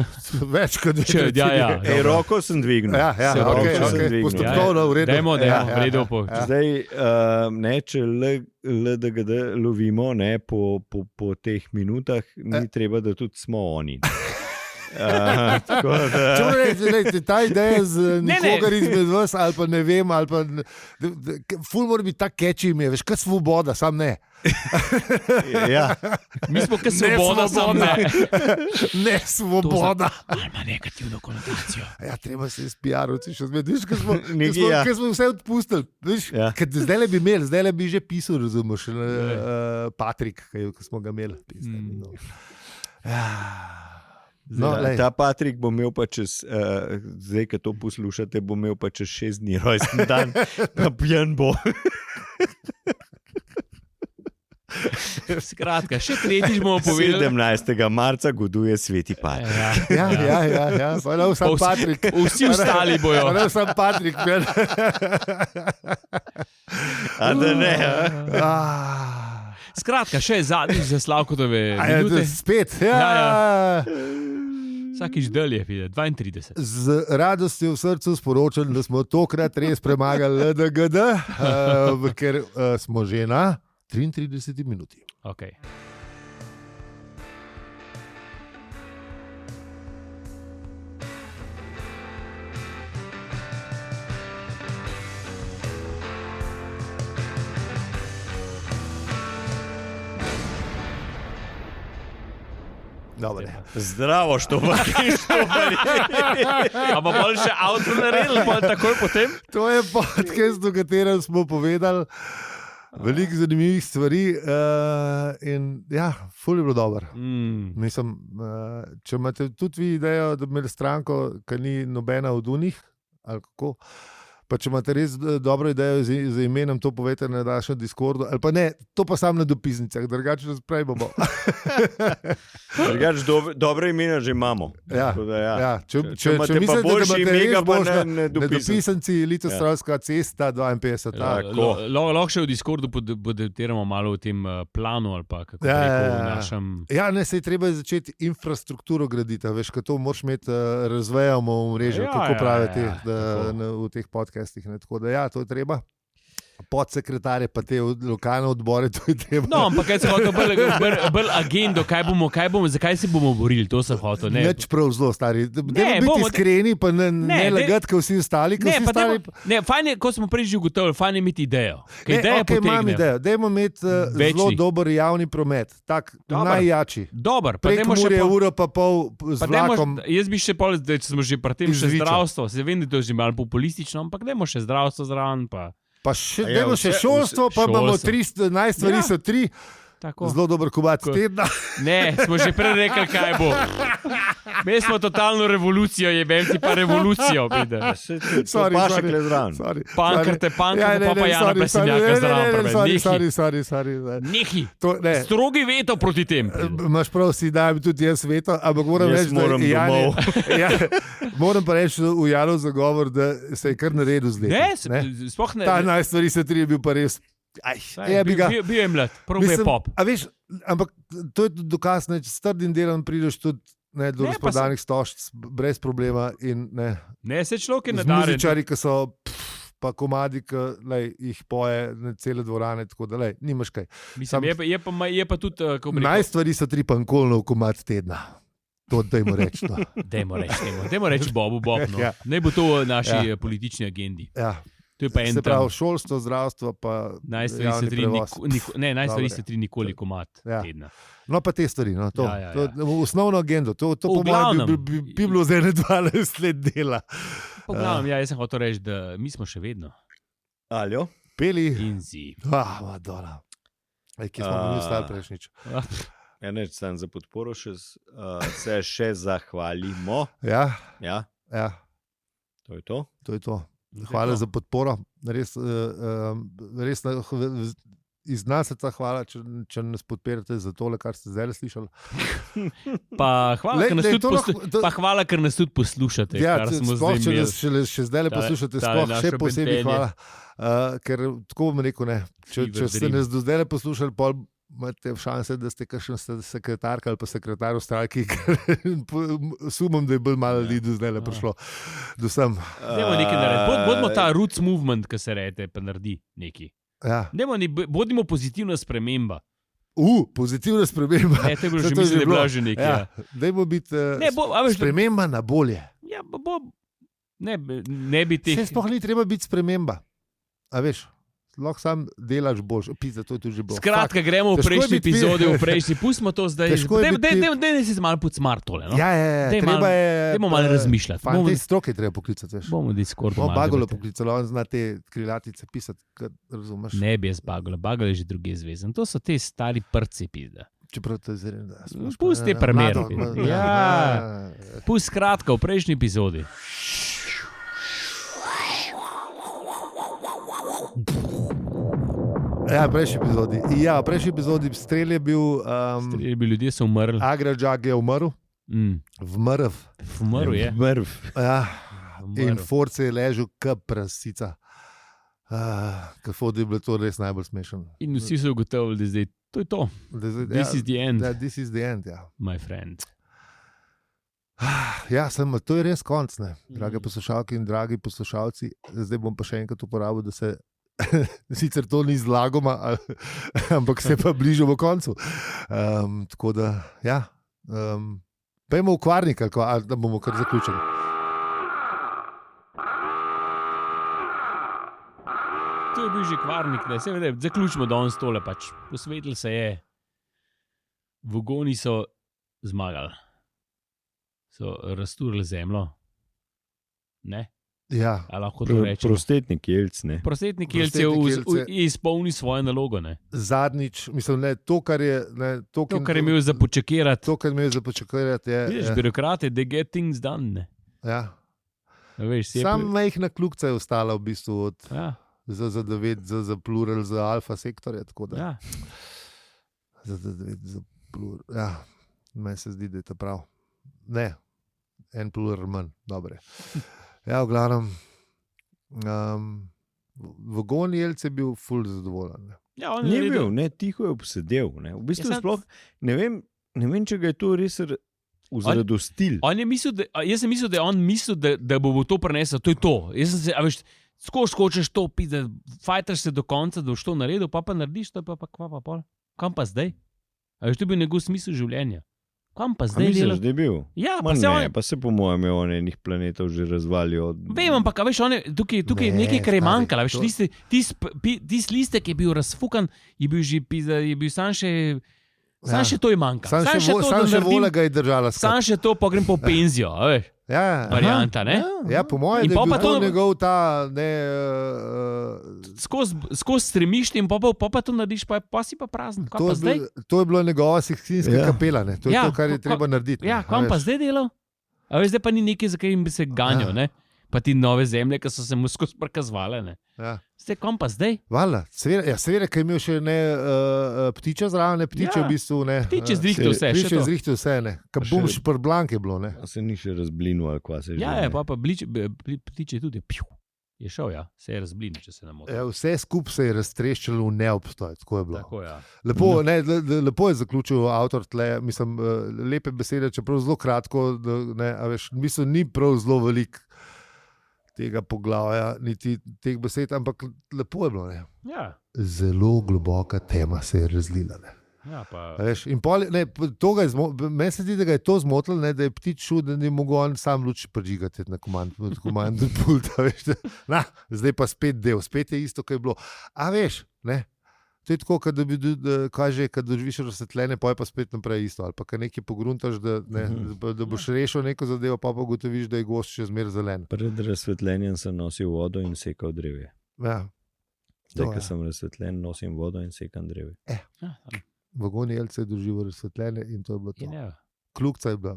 Speaker 2: Več kot 2/3.
Speaker 3: Ja, ja.
Speaker 1: Ej, roko sem dvignil.
Speaker 2: Ja,
Speaker 3: Se
Speaker 2: ok,
Speaker 3: roko
Speaker 1: sem
Speaker 2: ok,
Speaker 1: dvignil.
Speaker 2: postopkovno v redu.
Speaker 3: Dajmo, v redu.
Speaker 2: ja.
Speaker 1: Zdaj, ne, če LDGD lovimo ne, po teh minutah, ni treba, da tudi smo oni. Tako da,
Speaker 2: Če rečeš, ta ideja z
Speaker 3: Ne, ne.
Speaker 2: nikogar izmed vas, ali pa ne vem, ali pa ful mora biti tako catchy ime, veš, kot svoboda, sam ne.
Speaker 1: ja.
Speaker 3: Mi smo kot svoboda, samo ne.
Speaker 2: Ne svoboda.
Speaker 3: Ali ima negativno konotacijo.
Speaker 2: Ja, treba se izpijarovci še zmed. Veš,
Speaker 1: Nekaj, ja.
Speaker 2: ker smo vse odpustili. Veš,
Speaker 1: Ja.
Speaker 2: zdaj le bi imeli, zdaj le bi že pisal, razumeš, Patrik, ki smo ga imeli. No. No, lej.
Speaker 1: Ta Patrik bo imel pa čez, zdaj, ko to poslušate, bo imel pa čez 6 dni rojsten dan, pa pijan bo.
Speaker 3: Skratka, še tretjič bomo povedali.
Speaker 1: 17. marca goduje Sveti Patrik.
Speaker 2: Ja, pa ne sam
Speaker 3: Pa
Speaker 2: Patrik.
Speaker 3: Vsi ostali bojo.
Speaker 2: Pa ne sam Patrik.
Speaker 1: A da ne?
Speaker 3: Skratka, še zadnjič za Slavkotove minute.
Speaker 2: Spet,
Speaker 3: Ja,
Speaker 2: ja.
Speaker 3: Vsakič dalje, 32.
Speaker 2: Z radostjo v srcu sporočam, da smo tokrat res premagali LDGD, ker smo že na 33 minuti.
Speaker 3: Okay.
Speaker 2: Dobre.
Speaker 1: Zdravo, Štobar.
Speaker 3: A pa bolj še avto naredili, pa takoj potem?
Speaker 2: To je podcast, v katerem smo povedali veliko zanimivih stvari in ja, ful je bilo dobro. Mislim, če imate tudi vi idejo, da bi imeli stranko, ki ni nobena od unih, ali kako, pa če imate res dobro idejo za imenom, to povete na našem Discordu, ali pa ne, to pa sam na dopisnicah, drugače razpravimo.
Speaker 1: Drugače dobre imena že imamo.
Speaker 2: Ja,
Speaker 1: ja.
Speaker 2: Če mislite, da imate res boljšega, na dopisanci Litostrojska cesta 52.
Speaker 3: Lahko še v Discordu podebatiramo malo o tem planu ali pa kako rekel v našem...
Speaker 2: Ja, ne, se je treba začeti infrastrukturo graditi, veš, ko to moraš imeti, razvejamo v mrežo, kako pravite v teh podcastih. Tako da ja, to je treba. Podsekretarje, pa te lokalne odbore, to je treba.
Speaker 3: No, ampak kaj se hoče bolj agendo, zakaj se bomo borili, to se hoče.
Speaker 2: Neč prav zelo, stari. Dajmo biti iskreni, pa ne lagati, kot vsi ostali.
Speaker 3: Fajn je, ko smo prej že ugotovili, fajn je imeti idejo.
Speaker 2: Imam idejo. Dajmo imeti zelo dober javni promet, tak najjači.
Speaker 3: Dober.
Speaker 2: Prek Murje uro pa pol z vlakom.
Speaker 3: Jaz bi še pol, če smo že pri tem, še zdravstvo. Se vem, da to je že malo populistično, ampak dajmo še zdravstvo zraven,
Speaker 2: Pa še šolstvo, pa imamo 300, najstvari so 3. Tako. Zelo dober kubat tedna.
Speaker 3: Ne, smo že prej rekli, kaj bo. Mi smo totalno revolucijo, jebem ti pa revolucijo. Pankarte, pa Jana Plesenjaka zraven.
Speaker 2: Sorry.
Speaker 3: Nehi, strogi veto proti tem.
Speaker 2: Imaš prav, si dajem tudi jaz veto, ampak moram reči, moram pa reči v Janov zagovor, da se je kar naredil z letom.
Speaker 3: Ne, sploh ne.
Speaker 2: Ta najstvari se 3 je bil pa res.
Speaker 3: Bil je mlad, prvo je pop.
Speaker 2: Veš, ampak to je dokaz, da s trdim delom prideš tudi do razprodanih stožc brez problema.
Speaker 3: Ne, se človek je nadaren.
Speaker 2: Muzičari, ki so pa komadi, ki jih poje na cele dvorane, tako da nimaš kaj.
Speaker 3: Mislim, je pa tudi...
Speaker 2: Najstvari so 3 pankolno v komad tedna. To dajmo reči.
Speaker 3: Dajmo reči Bobu Bob. No. Ne bo to v naši politični agendi.
Speaker 2: Ja.
Speaker 3: Se
Speaker 2: pravi, šolstvo, zdravstvo, pa
Speaker 3: javni prevoz. Najstvari se 3 nikoli komad tedna.
Speaker 2: No, pa te stvari, to osnovno agendo, to po mojem bi bilo za 12 let dela.
Speaker 3: Po glavnem, jaz sem hotel reči, da mi smo še vedno.
Speaker 1: Aljo?
Speaker 2: Peli?
Speaker 3: Inzi.
Speaker 2: Madonna. Kje smo mi ostali prejšnjič?
Speaker 1: Ja, neč sem za podporo se še zahvalimo.
Speaker 2: Ja.
Speaker 1: To je to.
Speaker 2: Hvala za podporo. Res iz nas je ta hvala, če nas podpirate za tole, kar ste zdaj slišali.
Speaker 3: Pa hvala, ker nas tudi poslušate.
Speaker 2: Ja, sploh, če nas še zdaj poslušate, sploh še posebej hvala. Ker tako bom rekel, če ste nas do zdaj poslušali, pol imate šanse, da ste kakšen sekretarka ali pa sekretar v stranki, sumim, da je bolj malo ljudi do zdaj prišlo do sem.
Speaker 3: Dajmo nekaj narediti. Bodimo ta roots movement, ki se reče, pa naredi nekaj.
Speaker 2: Ja.
Speaker 3: Bodimo pozitivna sprememba.
Speaker 2: Pozitivna sprememba.
Speaker 3: Ne, to je bilo že mislim, da je bilo že nekaj.
Speaker 2: Ja. Dajmo biti sprememba na bolje.
Speaker 3: Ja, ne bi teh...
Speaker 2: Se sploh ni treba biti sprememba. A veš? Lahko sam delaš boljš. Pizza, to je tudi že bilo.
Speaker 3: Skratka, gremo v prejšnji epizodi, pustimo to zdaj. Daj si malo pod smart tole. No?
Speaker 2: Ja, treba je...
Speaker 3: Dajmo malo razmišljati.
Speaker 2: Te stroke treba poklicati, veš.
Speaker 3: Bomo Discordu malo.
Speaker 2: Bagolo poklicali, on zna te krilatice pisati, kad razumeš.
Speaker 3: Ne bi jaz Bagolo, Bagolo je že druge zvezan. To so te stari prci, pizda.
Speaker 2: Čeprav to je zelo, da...
Speaker 3: Pusti te primere. Ja, pusti skratka v prejšnji epizodi.
Speaker 2: Ja, v prejšnji epizodi strel je bil...
Speaker 3: ljudje so umrli.
Speaker 2: Agra Džag je umrl. Vmrv.
Speaker 3: Vmrv je.
Speaker 2: Ja. In Force je ležal k prasica. Kako da je bilo to res najbolj smešno.
Speaker 3: In vsi so ugotovili, da zdaj to je to. This is the end.
Speaker 2: This is the end, ja.
Speaker 3: My friend.
Speaker 2: Ja, to je res konc, ne. Drage poslušalke in dragi poslušalci. Zdaj bom pa še enkrat uporabil, da se sicer to ni zlagoma, ampak se pa bližamo koncu. Tako da, ja. Pejmo v kvarnik, ali da bomo kar zaključili.
Speaker 3: To je bil že kvarnik, ne. Seveda, zaključimo danes tole pač. Posvetili se je. Vogoni so zmagali. So razturili zemljo. Ne?
Speaker 2: Ja.
Speaker 3: A lahko to rečemo?
Speaker 1: Prostetnik Jelc, ne.
Speaker 3: Prostetnik Jelc je izpolnil svoje nalogo. Ne?
Speaker 2: Zadnjič, mislim, ne, to, kar je... Ne,
Speaker 3: To, kar je imel za počakirati.
Speaker 2: To, kar je imel za počakirati, je...
Speaker 3: Vidiš, birokrati, they get things done. Ne?
Speaker 2: Ja.
Speaker 3: Veš,
Speaker 2: Sam majhna kljukica je ostala v bistvu od...
Speaker 3: Ja.
Speaker 2: Za 9, za plural, za alfa sektorje.
Speaker 3: Ja.
Speaker 2: Za 9, za plural. Ja, meni se zdi, da je to prav. Ne, en plural manj, dobre. Ja, v glavnem, v Goni Jelc je bil ful zadovoljen.
Speaker 3: Ja, on
Speaker 1: Ni
Speaker 3: je
Speaker 1: bil, ne, tiho je obsedel. Ne. V bistvu sploh ne vem, če ga je to res vzradostil.
Speaker 3: Jaz sem mislil, da je on mislil, da bo to prenesel. To je to. Jaz sem se, a veš, skoč hočeš to piti, da fajtaš se do konca, da boš to naredil, pa narediš to, pa kva pa pol. Kam pa zdaj? A veš, to je bil njegov smisel življenja. Kam pa zdaj
Speaker 1: delaš? Zdaj bil?
Speaker 3: Ja,
Speaker 1: pa se po mojem je on enih planetov že razvalil.
Speaker 3: Vem, ampak veš, tukaj je nekaj, kar je manjkalo. Tisti listek je bil razfukan, je bil sam še... Sam še to je manjkalo.
Speaker 2: Sam še vola ga je držala.
Speaker 3: Sam še to, pa grem po penzijo. Veš?
Speaker 2: Ja,
Speaker 3: varianta, ne?
Speaker 2: Ja, po mojem, da je bil to njegov ta...
Speaker 3: Skozi stremišče in pa to narediš, pa si pa prazen.
Speaker 2: To je bila njegova sekcijska kapela, ne? To je to, kar je treba narediti.
Speaker 3: Ja, kam pa zdaj delal? A veš, zdaj pa ni nekaj, za kaj bi se ganjal, ne? Pa ti nove zemlje, ki so se mu skozi prikazvale, ne?
Speaker 2: Ja.
Speaker 3: Zdaj, kam pa zdaj?
Speaker 2: Valjda, seveda, ker je imel še ptiče zraven, ptiče v bistvu, ne.
Speaker 3: Ptiče zrihtel vse,
Speaker 2: Ptiče zrihtel vse, ne. Kaj bom še pr blank je bilo, ne.
Speaker 1: A se ni še razblinil, ali kva se že.
Speaker 3: Ja, pa ptiče tudi, je šel, ja, se je razblinil, če se ne motim.
Speaker 2: Ja, vse skup se je raztreščalo v neobstoj, tako je bilo.
Speaker 3: Tako, ja.
Speaker 2: Lepo je zaključil avtor tle, mislim, lepe besede, čeprav zelo kratko, ne, a veš, mislim, ni prav zelo velik tega poglavja, niti teh besed, ampak lepo je bilo. Ne?
Speaker 3: Ja.
Speaker 2: Zelo globoka tema se je razlila. Ne?
Speaker 3: Ja, pa...
Speaker 2: Veš, meni se zdi, da ga je to zmotilo, ne, da je ptič čud, da ni mogel on sam luč prižigati na komando pulta. Zdaj pa spet del, spet je isto, kaj je bilo. A veš, ne? To je tako, kad doživiš razsvetljene, pa je pa spet naprej isto. Ali pa kad nekaj pogruntaš, da boš rešil neko zadevo, pa ugotoviš, da je gost še zmer zelen.
Speaker 1: Pred razsvetljenjem sem nosil vodo in sekal drevje.
Speaker 2: Ja.
Speaker 1: Zdaj, ko sem razsvetljen, nosim vodo in sekam drevje.
Speaker 2: V Goni Jelc je doživel razsvetljene in to je bilo to. Kljukica je bila.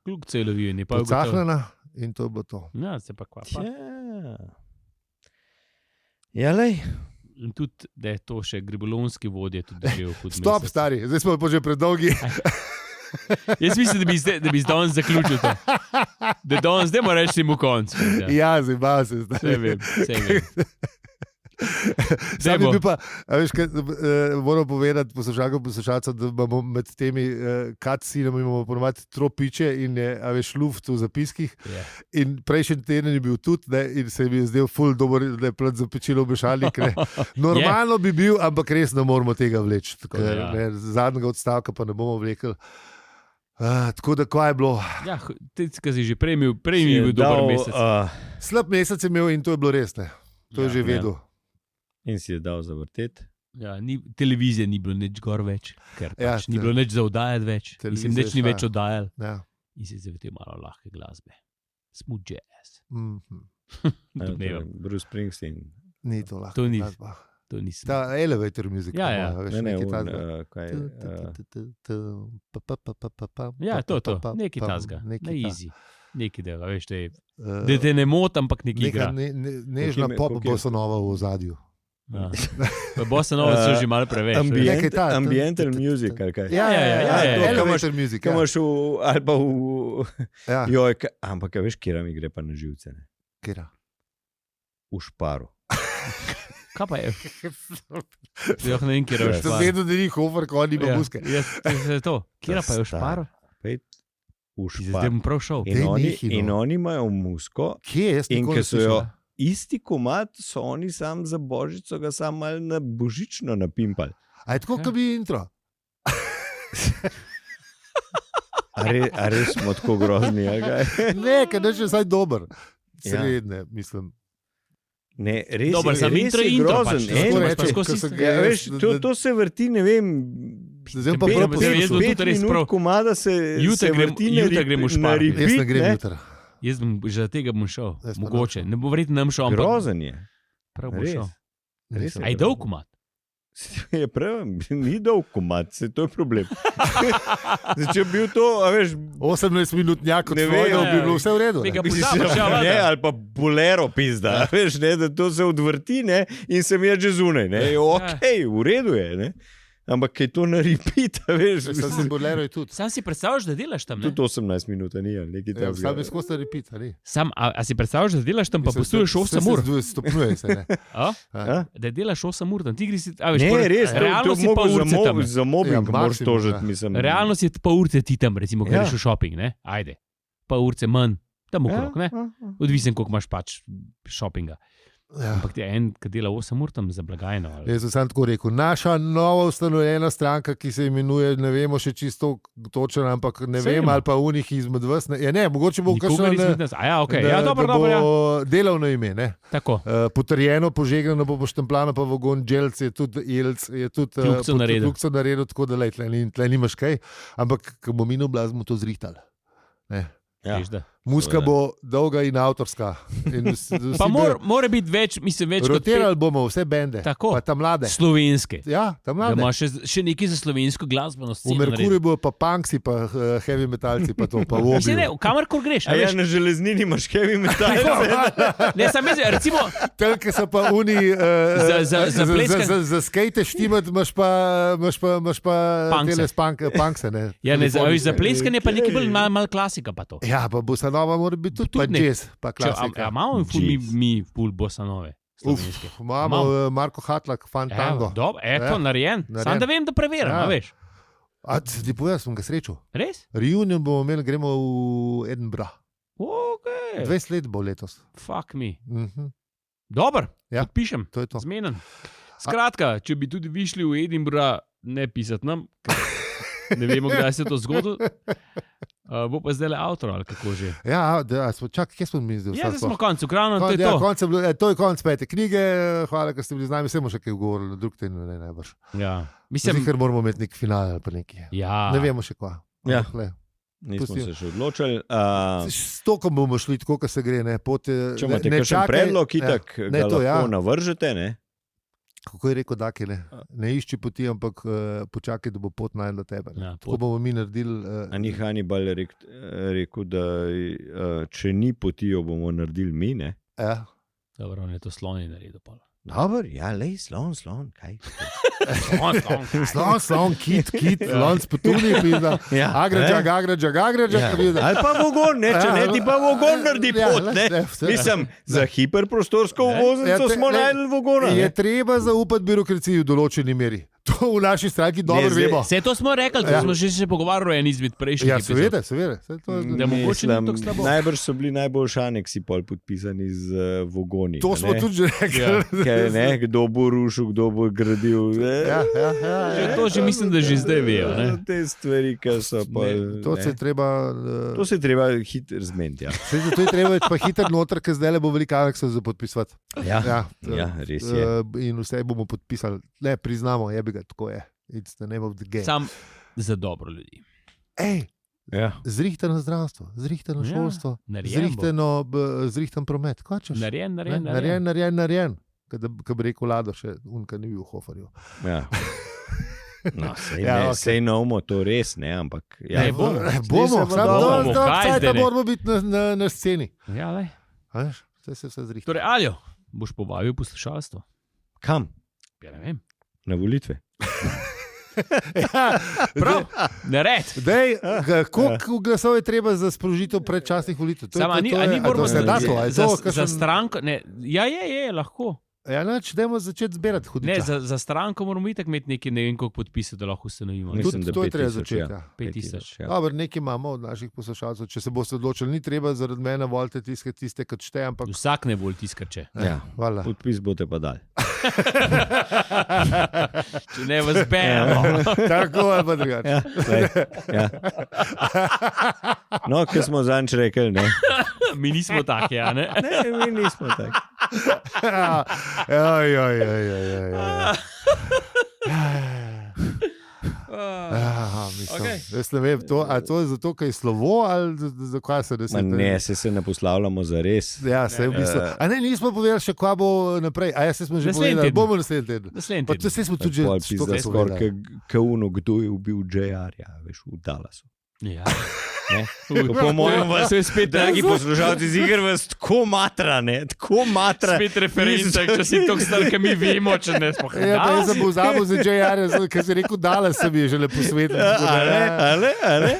Speaker 3: Kljukica je lovil in je pa
Speaker 2: pocahnjena in to je bilo to.
Speaker 3: Ja, se pa kva pa.
Speaker 1: Ja, lej.
Speaker 3: In tudi, da je to še gribolonski vodje tudi živel kot mesec.
Speaker 2: Stop, stari, zdaj smo pa že predolgi.
Speaker 3: Jaz mislim, da bi danes zaključil to. Da danes, zdaj mora reči mu konc.
Speaker 2: Ja, zdaj se zdaj.
Speaker 3: Vse vem.
Speaker 2: Sam bi pa, veš, moram povedati poslušalcem, da imamo med temi cutscenami imamo ponovati tropiče in je, a veš, luft v zapiskih. Yeah. In prejšnji teden je bil tudi, ne, in se mi je zdel ful dober, da je plat zapečilo obešalnik. Normalno bi bil, ampak res ne moramo tega vleči. Zadnjega odstavka pa ne bomo vlekli. Tako da, kva je bilo?
Speaker 3: Ja, ti si že prej mi je bil dober mesec.
Speaker 2: Slab mesec je imel in to je bilo res, ne. To je že vedel.
Speaker 1: In si je dal zavrteti.
Speaker 3: Ja, televizije ni bilo nič gor več, ker pač ni bilo nič za oddajati več. Mislim, nič ni več oddajal.
Speaker 2: Ja.
Speaker 3: In si zavrtel malo lahke glasbe. Smooth jazz.
Speaker 1: Bruce Springsteen.
Speaker 2: Ni to lahko.
Speaker 3: To nisem.
Speaker 2: Ta elevator music.
Speaker 3: Ja. Ja, to. Nekaj tazga. Na easy. Nekaj dela, veš, da te ne moti, ampak nekaj igra.
Speaker 2: Nežna pop bossanova v ozadju.
Speaker 3: Bossanova so že malo preveč.
Speaker 1: Ambiental music, ali kaj?
Speaker 2: Ja. Elevator music.
Speaker 1: Kaj imaš ali pa v... Joj, ampak veš, kjera mi gre pa na živce, ne?
Speaker 2: Kjera?
Speaker 1: V Šparu.
Speaker 3: Kaj pa je? Joh, ne vem, kjera v Šparu.
Speaker 2: Vedno, da ni hofer, ko ni babuske.
Speaker 3: Kjera pa je v Šparu? Zdaj bom prav šel.
Speaker 1: In oni imajo musko.
Speaker 2: Kje je?
Speaker 1: In ker so jo isti komad, so oni sam za božico ga sam malo na božično napimpali.
Speaker 2: A je tako, kot bi intro?
Speaker 1: A res smo tako grozni, ali kaj?
Speaker 2: Ne, ker je še vsaj dober. Srednje, mislim.
Speaker 1: Ne, res
Speaker 3: dobar,
Speaker 1: je grozen.
Speaker 3: To se vrti,
Speaker 1: ne vem,
Speaker 2: Zdaj pa prav
Speaker 3: Jaz bom tudi res prav.
Speaker 1: Komada se
Speaker 3: Jutra gremo v Špar.
Speaker 2: Jaz ne grem jutra.
Speaker 3: Jaz bom že tega bom šel.
Speaker 2: Jaz pa
Speaker 3: Mogoče.
Speaker 2: ne
Speaker 3: Ne bo verjetno nam šel, ampak
Speaker 1: Grozen je.
Speaker 3: prav bom
Speaker 1: Res.
Speaker 3: šel.
Speaker 1: Res je
Speaker 3: Aj dolg komat.
Speaker 1: Je prav, ni dolg komad, se to je problem. Zdaj, če bi bil to, a veš,
Speaker 2: 18 minut njako
Speaker 1: Ne
Speaker 2: tvojega,
Speaker 1: vem,
Speaker 2: bi bilo vse v redu.
Speaker 3: Bi ga
Speaker 2: ne.
Speaker 3: pozabil, ja,
Speaker 1: ne,
Speaker 3: valjda.
Speaker 1: ali pa bolero pizda, veš, ne, da to se odvrti, ne, in se mi je že zunaj, ne, ok, v redu je, ne. Ampak kaj to na repeat, veš,
Speaker 2: Sam sem bolero tudi.
Speaker 3: Sam si predstavljaš, da delaš tam, ne?
Speaker 1: tudi 18 minut, ni, ali nekaj
Speaker 2: Ja, sam
Speaker 1: tam.
Speaker 2: bi skozi repeat, ali?
Speaker 3: A si predstavljaš, da delaš tam, pa poslušaš 8 ur?
Speaker 2: Stopnjuje se, ne.
Speaker 3: A?
Speaker 1: A?
Speaker 3: Da delaš 8 ur tam, ti greš, a veš,
Speaker 1: Ne,
Speaker 3: pol-
Speaker 1: res,
Speaker 3: realno si pa urce tam.
Speaker 1: za mobbing
Speaker 2: Ja,
Speaker 1: moraš
Speaker 2: maksimum,
Speaker 1: tožiti,
Speaker 2: ja.
Speaker 1: mislim.
Speaker 3: Realno si pa urce ti tam, recimo,
Speaker 1: Ja.
Speaker 3: greš v shopping, ne? Ajde, pa urce manj, tam okrog, ne? Odvisen, koliko imaš pač shoppinga.
Speaker 2: Ja.
Speaker 3: Ampak ti je en, ki dela 8 ur tam za blagajno. ali-
Speaker 2: Jaz sem tako rekel, naša nova ustanovljena stranka, ki se imenuje, ne vemo še čisto točno, ampak ne
Speaker 3: Saj
Speaker 2: vem,
Speaker 3: vemo.
Speaker 2: ali pa unih izmed vas. Ja, ne, mogoče bo
Speaker 3: Nikogar izmed
Speaker 2: kakšno
Speaker 3: nas. A ja, okej, ja, dobro,
Speaker 2: da
Speaker 3: dobro, ja.
Speaker 2: bo delovno ime, ne.
Speaker 3: Tako.
Speaker 2: Potrjeno, požegnano bo štempljano, pa vagon Dželc je tudi Ilc, je tudi
Speaker 3: Kljukico naredil.
Speaker 2: Kljukico naredil, tako da lej, tle nimaš kaj, ampak ko bomo mi na oblast, bomo to zrihtali. Ne.
Speaker 1: Ja.
Speaker 3: Veš, da.
Speaker 2: Muska
Speaker 1: Seveda.
Speaker 2: bo dolga in avtorska. In vsi
Speaker 3: Pa
Speaker 2: bojo-
Speaker 3: mora biti več, mislim, več kot
Speaker 2: rotirali bomo vse bende,
Speaker 3: Tako.
Speaker 2: pa ta mlade.
Speaker 3: slovenske.
Speaker 2: Ja, ta
Speaker 3: Da
Speaker 2: mlade.
Speaker 3: ima še nekaj za slovensko glasbeno
Speaker 2: V
Speaker 3: sceno.
Speaker 2: Merkurju bojo pa punksi, pa heavy metalci, pa to, pa v
Speaker 3: Mislim, ne,
Speaker 2: obju.
Speaker 3: kamorkor greš.
Speaker 1: A ja, na železnini imaš heavy metal.
Speaker 3: Ne, sam mislim, recimo,
Speaker 2: Telke so pa uni,
Speaker 3: Za pleskan-
Speaker 2: za skate štimat, imaš pa
Speaker 3: Punkse.
Speaker 2: tele punkse. Ne,
Speaker 3: ja, ne, za
Speaker 2: Kalifornijske.
Speaker 3: pleskanje pa nekaj bolj mal klasika pa to.
Speaker 2: Ja, pa bosanova mora biti tudi,
Speaker 3: Tudi
Speaker 2: pa
Speaker 3: ne.
Speaker 2: jazz, pa klasika.
Speaker 3: Imamo ful mi ful bosanove. slovenske.
Speaker 2: Imamo Marko Hatlak, Fantango.
Speaker 3: Dobro, eto,
Speaker 2: Ja.
Speaker 3: narejen.
Speaker 2: Narejen.
Speaker 3: Sam da vem, da preverim,
Speaker 2: Ja.
Speaker 3: a veš.
Speaker 2: A ti povem, sem ga srečal.
Speaker 3: Res?
Speaker 2: Reunion bomo imeli, gremo v Edinburgh.
Speaker 3: Ok.
Speaker 2: 20 let bo letos.
Speaker 3: Fuck me.
Speaker 2: Mhm.
Speaker 3: Dober,
Speaker 2: Ja.
Speaker 3: podpišem.
Speaker 2: To je to.
Speaker 3: Zmenen. Skratka, če bi tudi vi šli v Edinburgh, ne pisati nam, ker ne vemo, kdaj se je to zgodilo. Bo pa zdaj le avtor ali kako že.
Speaker 2: Ja, čakaj, kje smo mi zdaj?
Speaker 3: Ja, zdaj smo konec, ukravno, to je
Speaker 2: Ja,
Speaker 3: to.
Speaker 2: to je konec pete knjige, hvala, ker ste bili z nami, vse bomo še kaj govorili, drug teden ne najbrž.
Speaker 3: Ja. Mislim,
Speaker 2: Ker moramo imeti nek final ali pa nekaj.
Speaker 3: ja.
Speaker 2: Ne vemo še kva.
Speaker 1: Ja.
Speaker 2: Ampak, glej,
Speaker 1: Nismo
Speaker 2: Pusti.
Speaker 1: se še odločili.
Speaker 2: S tokom bomo šli, tako kot se gre. Ne,
Speaker 1: Če imate kakšen predlog, itak
Speaker 2: ne,
Speaker 1: ga
Speaker 2: to,
Speaker 1: lahko
Speaker 2: ja.
Speaker 1: navržete. Ne?
Speaker 2: Kako je rekel Daki, ne išči poti, ampak počakaj, da bo pot najdla tebe.
Speaker 3: Ja,
Speaker 2: Tako bomo mi naredili.
Speaker 1: A ni Hannibal rekel, da če ni poti, jo bomo naredili mi? Ne?
Speaker 2: Ja.
Speaker 3: Dobro, on je to sloni naredil. pol.
Speaker 1: Dobro, ja, lej, slon, kaj.
Speaker 2: Slon, kit, lon spotuni, pizda.
Speaker 1: Ja,
Speaker 2: Agređak,
Speaker 1: Ja.
Speaker 2: pizda.
Speaker 1: Ali pa vogon, ne, če ne ti pa vogon naredi
Speaker 2: Ja,
Speaker 1: pot. Ne?
Speaker 2: vse.
Speaker 1: Mislim, za hiperprostorsko
Speaker 3: Ne.
Speaker 1: uvoznico
Speaker 2: Ja,
Speaker 1: smo najdli vogona.
Speaker 2: Je
Speaker 1: ne.
Speaker 2: treba zaupati birokraciji v določeni meri. To v naši stranki dobro
Speaker 1: zdaj-
Speaker 2: vemo.
Speaker 3: Vse to smo rekli, to
Speaker 2: Ja.
Speaker 3: smo že se pogovarjali o eni izmed prejšnjih.
Speaker 2: Ja,
Speaker 3: epizod.
Speaker 2: seveda. Saj to je-
Speaker 3: Da mogoče ni
Speaker 1: Mislim,
Speaker 3: tako slabo.
Speaker 1: najbrž so bili najboljši aneksi pol podpisani z vogoni.
Speaker 2: To
Speaker 1: a
Speaker 2: smo
Speaker 1: ne?
Speaker 2: tudi že rekli.
Speaker 3: Ja.
Speaker 1: Kaj, ne, kdo bo rušil, kdo bo gradil.
Speaker 2: Ja,
Speaker 3: Že to že mislim, da že zdaj vejo. Ne?
Speaker 1: Te stvari, ki so pa.
Speaker 2: To se je treba.
Speaker 1: To se je treba hitro zmeniti. Ja.
Speaker 2: To je treba pa hitro noter, ker zdaj le bo veliko aneksov za podpisati.
Speaker 1: Ja. Ja, res je.
Speaker 2: In vse bomo podpisali. Ne, priznamo, je bi ga, tako je. It's the name of the game.
Speaker 3: Sam za dobro ljudi.
Speaker 2: Ej,
Speaker 1: Ja.
Speaker 2: zrihtano zdravstvo, zrihtano
Speaker 3: Ja,
Speaker 2: šolstvo,
Speaker 3: narejen bo.
Speaker 2: zrihtan promet. Kaj češ?
Speaker 3: Narejen.
Speaker 2: Kaj bi rekel Lado, še unka ni bil v Hoferju.
Speaker 1: Ja. No, sej,
Speaker 2: Ja,
Speaker 1: ne,
Speaker 2: okej.
Speaker 1: sej novmo to res, ne, ampak ja.
Speaker 3: Ne, bomo.
Speaker 2: Bomo,
Speaker 1: Slišimo,
Speaker 2: samo
Speaker 3: bomo. Kaj
Speaker 2: da
Speaker 3: zdaj ne?
Speaker 2: moramo biti na sceni.
Speaker 3: Ja, lej.
Speaker 2: A veš, vse se vse zrihta.
Speaker 3: Torej, Aljo, boš povabil poslušalstvo?
Speaker 1: Kam?
Speaker 3: Ja, ne vem.
Speaker 1: Na volitve.
Speaker 2: Ja,
Speaker 3: Prav, nared.
Speaker 2: Dej, koliko glasov je treba za sprožitev predčasnih volitev? To je-
Speaker 3: Samo, a ni
Speaker 2: to je- a
Speaker 3: moramo
Speaker 2: to se da to? A je to
Speaker 3: za
Speaker 2: kakšen-
Speaker 3: stranko? Ne, ja, je, lahko.
Speaker 2: Ja, neč, dajmo začeti zbirati
Speaker 3: Ne,
Speaker 2: hudiča.
Speaker 3: za stranko moramo itak imeti nekaj, ne vem koliko podpisov, da lahko ustanovimo.
Speaker 1: Mislim,
Speaker 2: Tudi
Speaker 1: da
Speaker 2: to je treba
Speaker 1: 5000,
Speaker 2: začeti.
Speaker 1: ja.
Speaker 2: Ja.
Speaker 3: 5000.
Speaker 1: Ja.
Speaker 2: Dobar, nekaj imamo od naših poslušalcev. Če se boste odločili, ni treba zaradi mene volite tiste, ki šteje, ampak
Speaker 3: Vsak ne bolj tiskače.
Speaker 1: Ja.
Speaker 2: hvala.
Speaker 1: Podpis boste pa dali.
Speaker 3: Če ne vas beremo.
Speaker 2: Tako ali pa drugače.
Speaker 1: Ja, glej, ja. No, ker smo zanč rekli, ne.
Speaker 3: Mi nismo taki, ja, ne?
Speaker 1: Ne, mi nismo taki.
Speaker 2: Ja, ja, ja, ja, ja, ja.
Speaker 3: Okay.
Speaker 2: Jaz ne vem, to je zato, ker je slovo ali zakaj se
Speaker 1: Ne, se ne poslavljamo za res.
Speaker 2: Ja, se v bistvu. A ne, nismo povedali še, kaj bo naprej. A ja, se smo že povedali, bomo naslednji teden. Pa to se smo tudi že
Speaker 1: povedali. Kdo je ubil JR-ja, veš, v Dallasu.
Speaker 3: Ja.
Speaker 1: Po mojem,
Speaker 3: se je spet
Speaker 1: dragi poslušalci z iger, vas tako matra, ne? Tako matra.
Speaker 3: Spet referenca, če si tako star, ki mi vemo, če ne smo.
Speaker 2: Ja, pa jaz sem pozabil za JR, ker si rekel, Dallas se mi je že lepo svet.
Speaker 1: Ale.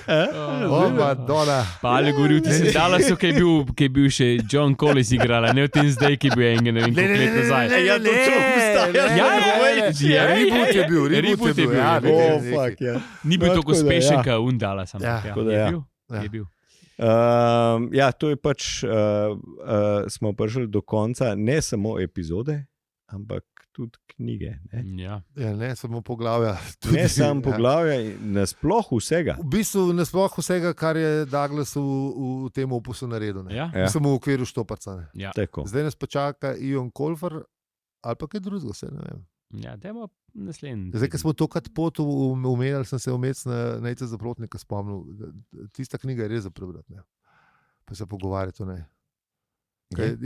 Speaker 2: O, Madonna.
Speaker 3: Pa ali govoril, ti si Dallasu, ki je bil še John Collins igral, ne v tem zdaj, ki je bil en, ne vem, koliko let nazaj.
Speaker 1: Ja, to čo
Speaker 2: Ja, reboot je bil.
Speaker 3: Ni bil tako uspešen, kot un Dallas. Je bil.
Speaker 1: Ja, to je pač, smo prišli do konca, ne samo epizode, ampak tudi knjige. Ne,
Speaker 2: ne samo poglavja.
Speaker 1: Ne samo poglavja, nasploh vsega.
Speaker 2: V bistvu nasploh vsega, kar je Douglas v tem opusu naredil. Samo v okviru Štoparca. Zdaj nas pa čaka Ion Colfer ali pa kaj drugega, vse ne vem.
Speaker 3: Ja, dajmo naslednji.
Speaker 2: Zdaj, ko smo tokrat pot umenjali, sem se vmes na Nejca Zaplotnika spomnil. Tista knjiga je res za prebrati. Pa se pogovarjati o njej.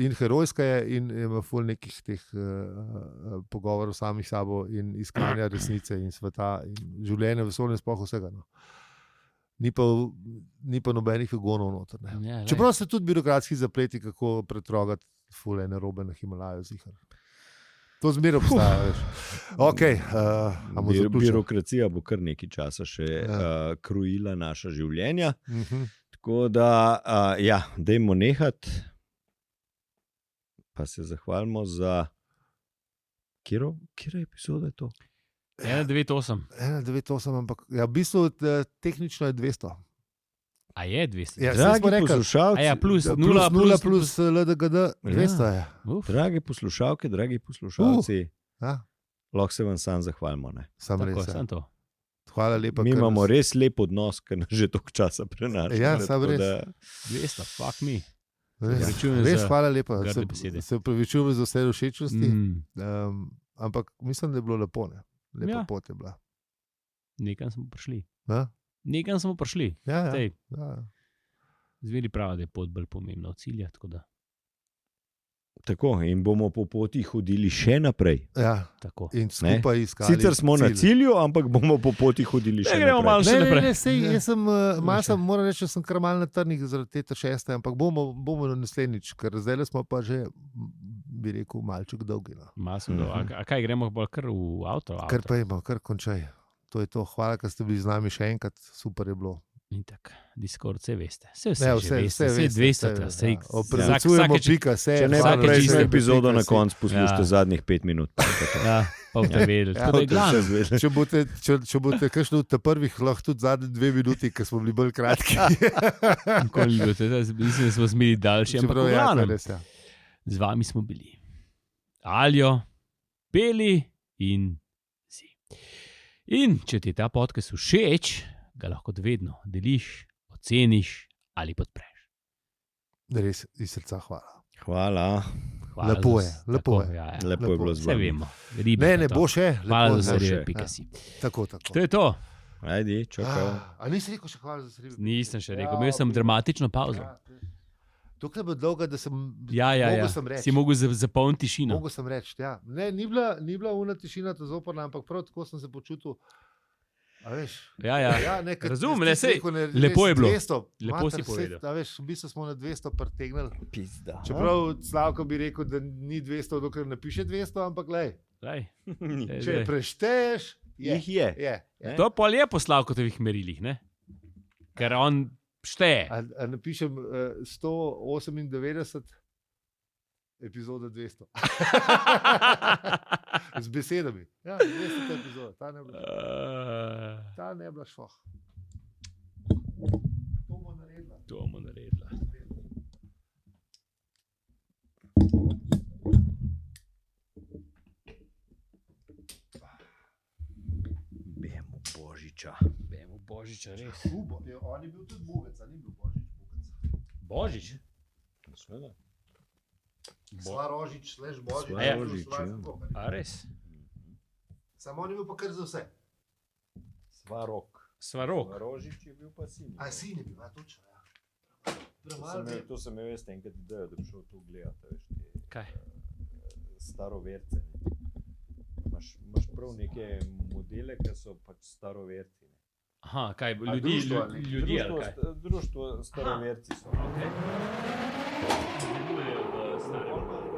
Speaker 2: In herojska je, in ima ful nekih teh pogovorov samih sabo in iskanja resnice in sveta in življenja, vesolja in sploh vsega. No. Ni pa nobenih ugonov noter. Čeprav se tudi birokratski zapleti, kako pretrogati ful ene robe na Himalaju zihar. To zmeraj obstaja. Okay,
Speaker 1: birokracija bo kar nekaj časa še krojila naša življenja. Tako da, dajmo nehati. Pa se zahvalimo za... Kjero epizoda je to?
Speaker 3: 198.
Speaker 2: 198, ampak v bistvu tehnično je 200.
Speaker 3: A je 200?
Speaker 1: Ja, dragi poslušalci,
Speaker 3: plus
Speaker 2: 0 plus LDGD, 200 je.
Speaker 1: Dragi poslušalke, dragi poslušalci, lahko se vam sam zahvalimo.
Speaker 2: Sam res. Hvala lepa.
Speaker 1: Mi imamo res lep odnos, ker nas že toliko časa prenaša.
Speaker 2: Ja, sam res.
Speaker 3: 200, fuck me.
Speaker 2: Res, hvala lepa. Se upravičujem za vse všečnosti, ampak mislim, da je bilo lepo. Lepa pot je bila.
Speaker 3: Nekam smo prišli.
Speaker 2: Ja.
Speaker 3: Nekam smo prišli.
Speaker 2: Ja.
Speaker 3: Zveri pravi, da je pot bolj pomembna od cilja.
Speaker 1: Tako, in bomo po poti hodili še naprej.
Speaker 2: Ja, tako. In skupaj iskali.
Speaker 1: Sicer smo na cilju, ampak bomo po poti hodili še naprej.
Speaker 3: Gremo malo še naprej.
Speaker 2: Jaz sem, moram reči, da sem kar mal na trnih zaradi te 6, ampak bomo naslednjič, ker zdaj smo pa že, bi rekel, malček dolgi.
Speaker 3: A kaj, gremo bolj kar v avto?
Speaker 2: Kar pa imamo, kar končaj. To je to. Hvala, ker ste bili z nami še enkrat. Super je bilo.
Speaker 3: In tako, Discord, vse veste. Vse 200.
Speaker 2: Oprezujemo pika, vse.
Speaker 1: Če ne pa prejšnjo epizodo na koncu poslušajte zadnjih 5 minut.
Speaker 3: Ja, pa boste vedeli.
Speaker 2: Če boste kakšno od prvih, lahko tudi zadnje 2 minuti, ker smo bili bolj kratki.
Speaker 3: Mislim, da smo smeli daljši, ampak v glavnem. Z vami smo bili Aljo, Beli in Zi. In če ti je ta podcast všeč, ga lahko vedno deliš, oceniš ali podpreš.
Speaker 2: Res, iz srca hvala.
Speaker 1: Hvala.
Speaker 2: Lepo je. Lepo je
Speaker 1: bilo z vami.
Speaker 3: Vse vemo.
Speaker 2: Ne, bo še.
Speaker 3: Hvala za serijo.si.
Speaker 2: Tako.
Speaker 3: To je to.
Speaker 1: Ajdi, čakaj.
Speaker 2: A nisi rekel še hvala za serijo?
Speaker 3: Nisem še rekel, imel sem dramatično pauzo.
Speaker 2: Tukaj je bilo dolgo, da sem
Speaker 3: si mogel zapolniti tišino.
Speaker 2: Mogel sem reči, ja. Ne, ni bila una tišina to zoporna, ampak prav tako sem se počutil. A veš?
Speaker 3: Ja. Razumem, lepo je bilo.
Speaker 2: 200,
Speaker 3: lepo si povedal.
Speaker 2: A veš, v bistvu smo na 200 pretegnili.
Speaker 1: Pizda.
Speaker 2: Čeprav Slavko bi rekel, da ni 200, dokler napiše 200, ampak glej. Če prešteješ,
Speaker 1: jih je.
Speaker 3: To pa je po Slavkotovih merilih, ne? Ker on šteje.
Speaker 2: A napišem 198 epizoda 200. Z besedami. Ja, 200 epizoda. Ta ne bila šloh. To bomo naredila.
Speaker 1: Bemo Božiča.
Speaker 3: Božiča, res.
Speaker 2: On je bil tudi Bogec, a ni bil Božič.
Speaker 3: Božič?
Speaker 1: Sveda.
Speaker 2: Svarožič, Božič.
Speaker 3: A res?
Speaker 2: Samo on je bil pa kar za vse.
Speaker 1: Svarok.
Speaker 3: Svarog.
Speaker 1: Rožič je bil pa sin.
Speaker 2: A sin je bil, točno.
Speaker 1: To sem imel jaz enkrat idejo, da bi šel tu gledati, veš,
Speaker 3: Kaj?
Speaker 1: staroverce. Imaš prav neke modele, ki so pač staroverci.
Speaker 3: Aha, kaj,
Speaker 1: Ljudje, društvo staroverci so.
Speaker 3: Okay. Delujejo v starem.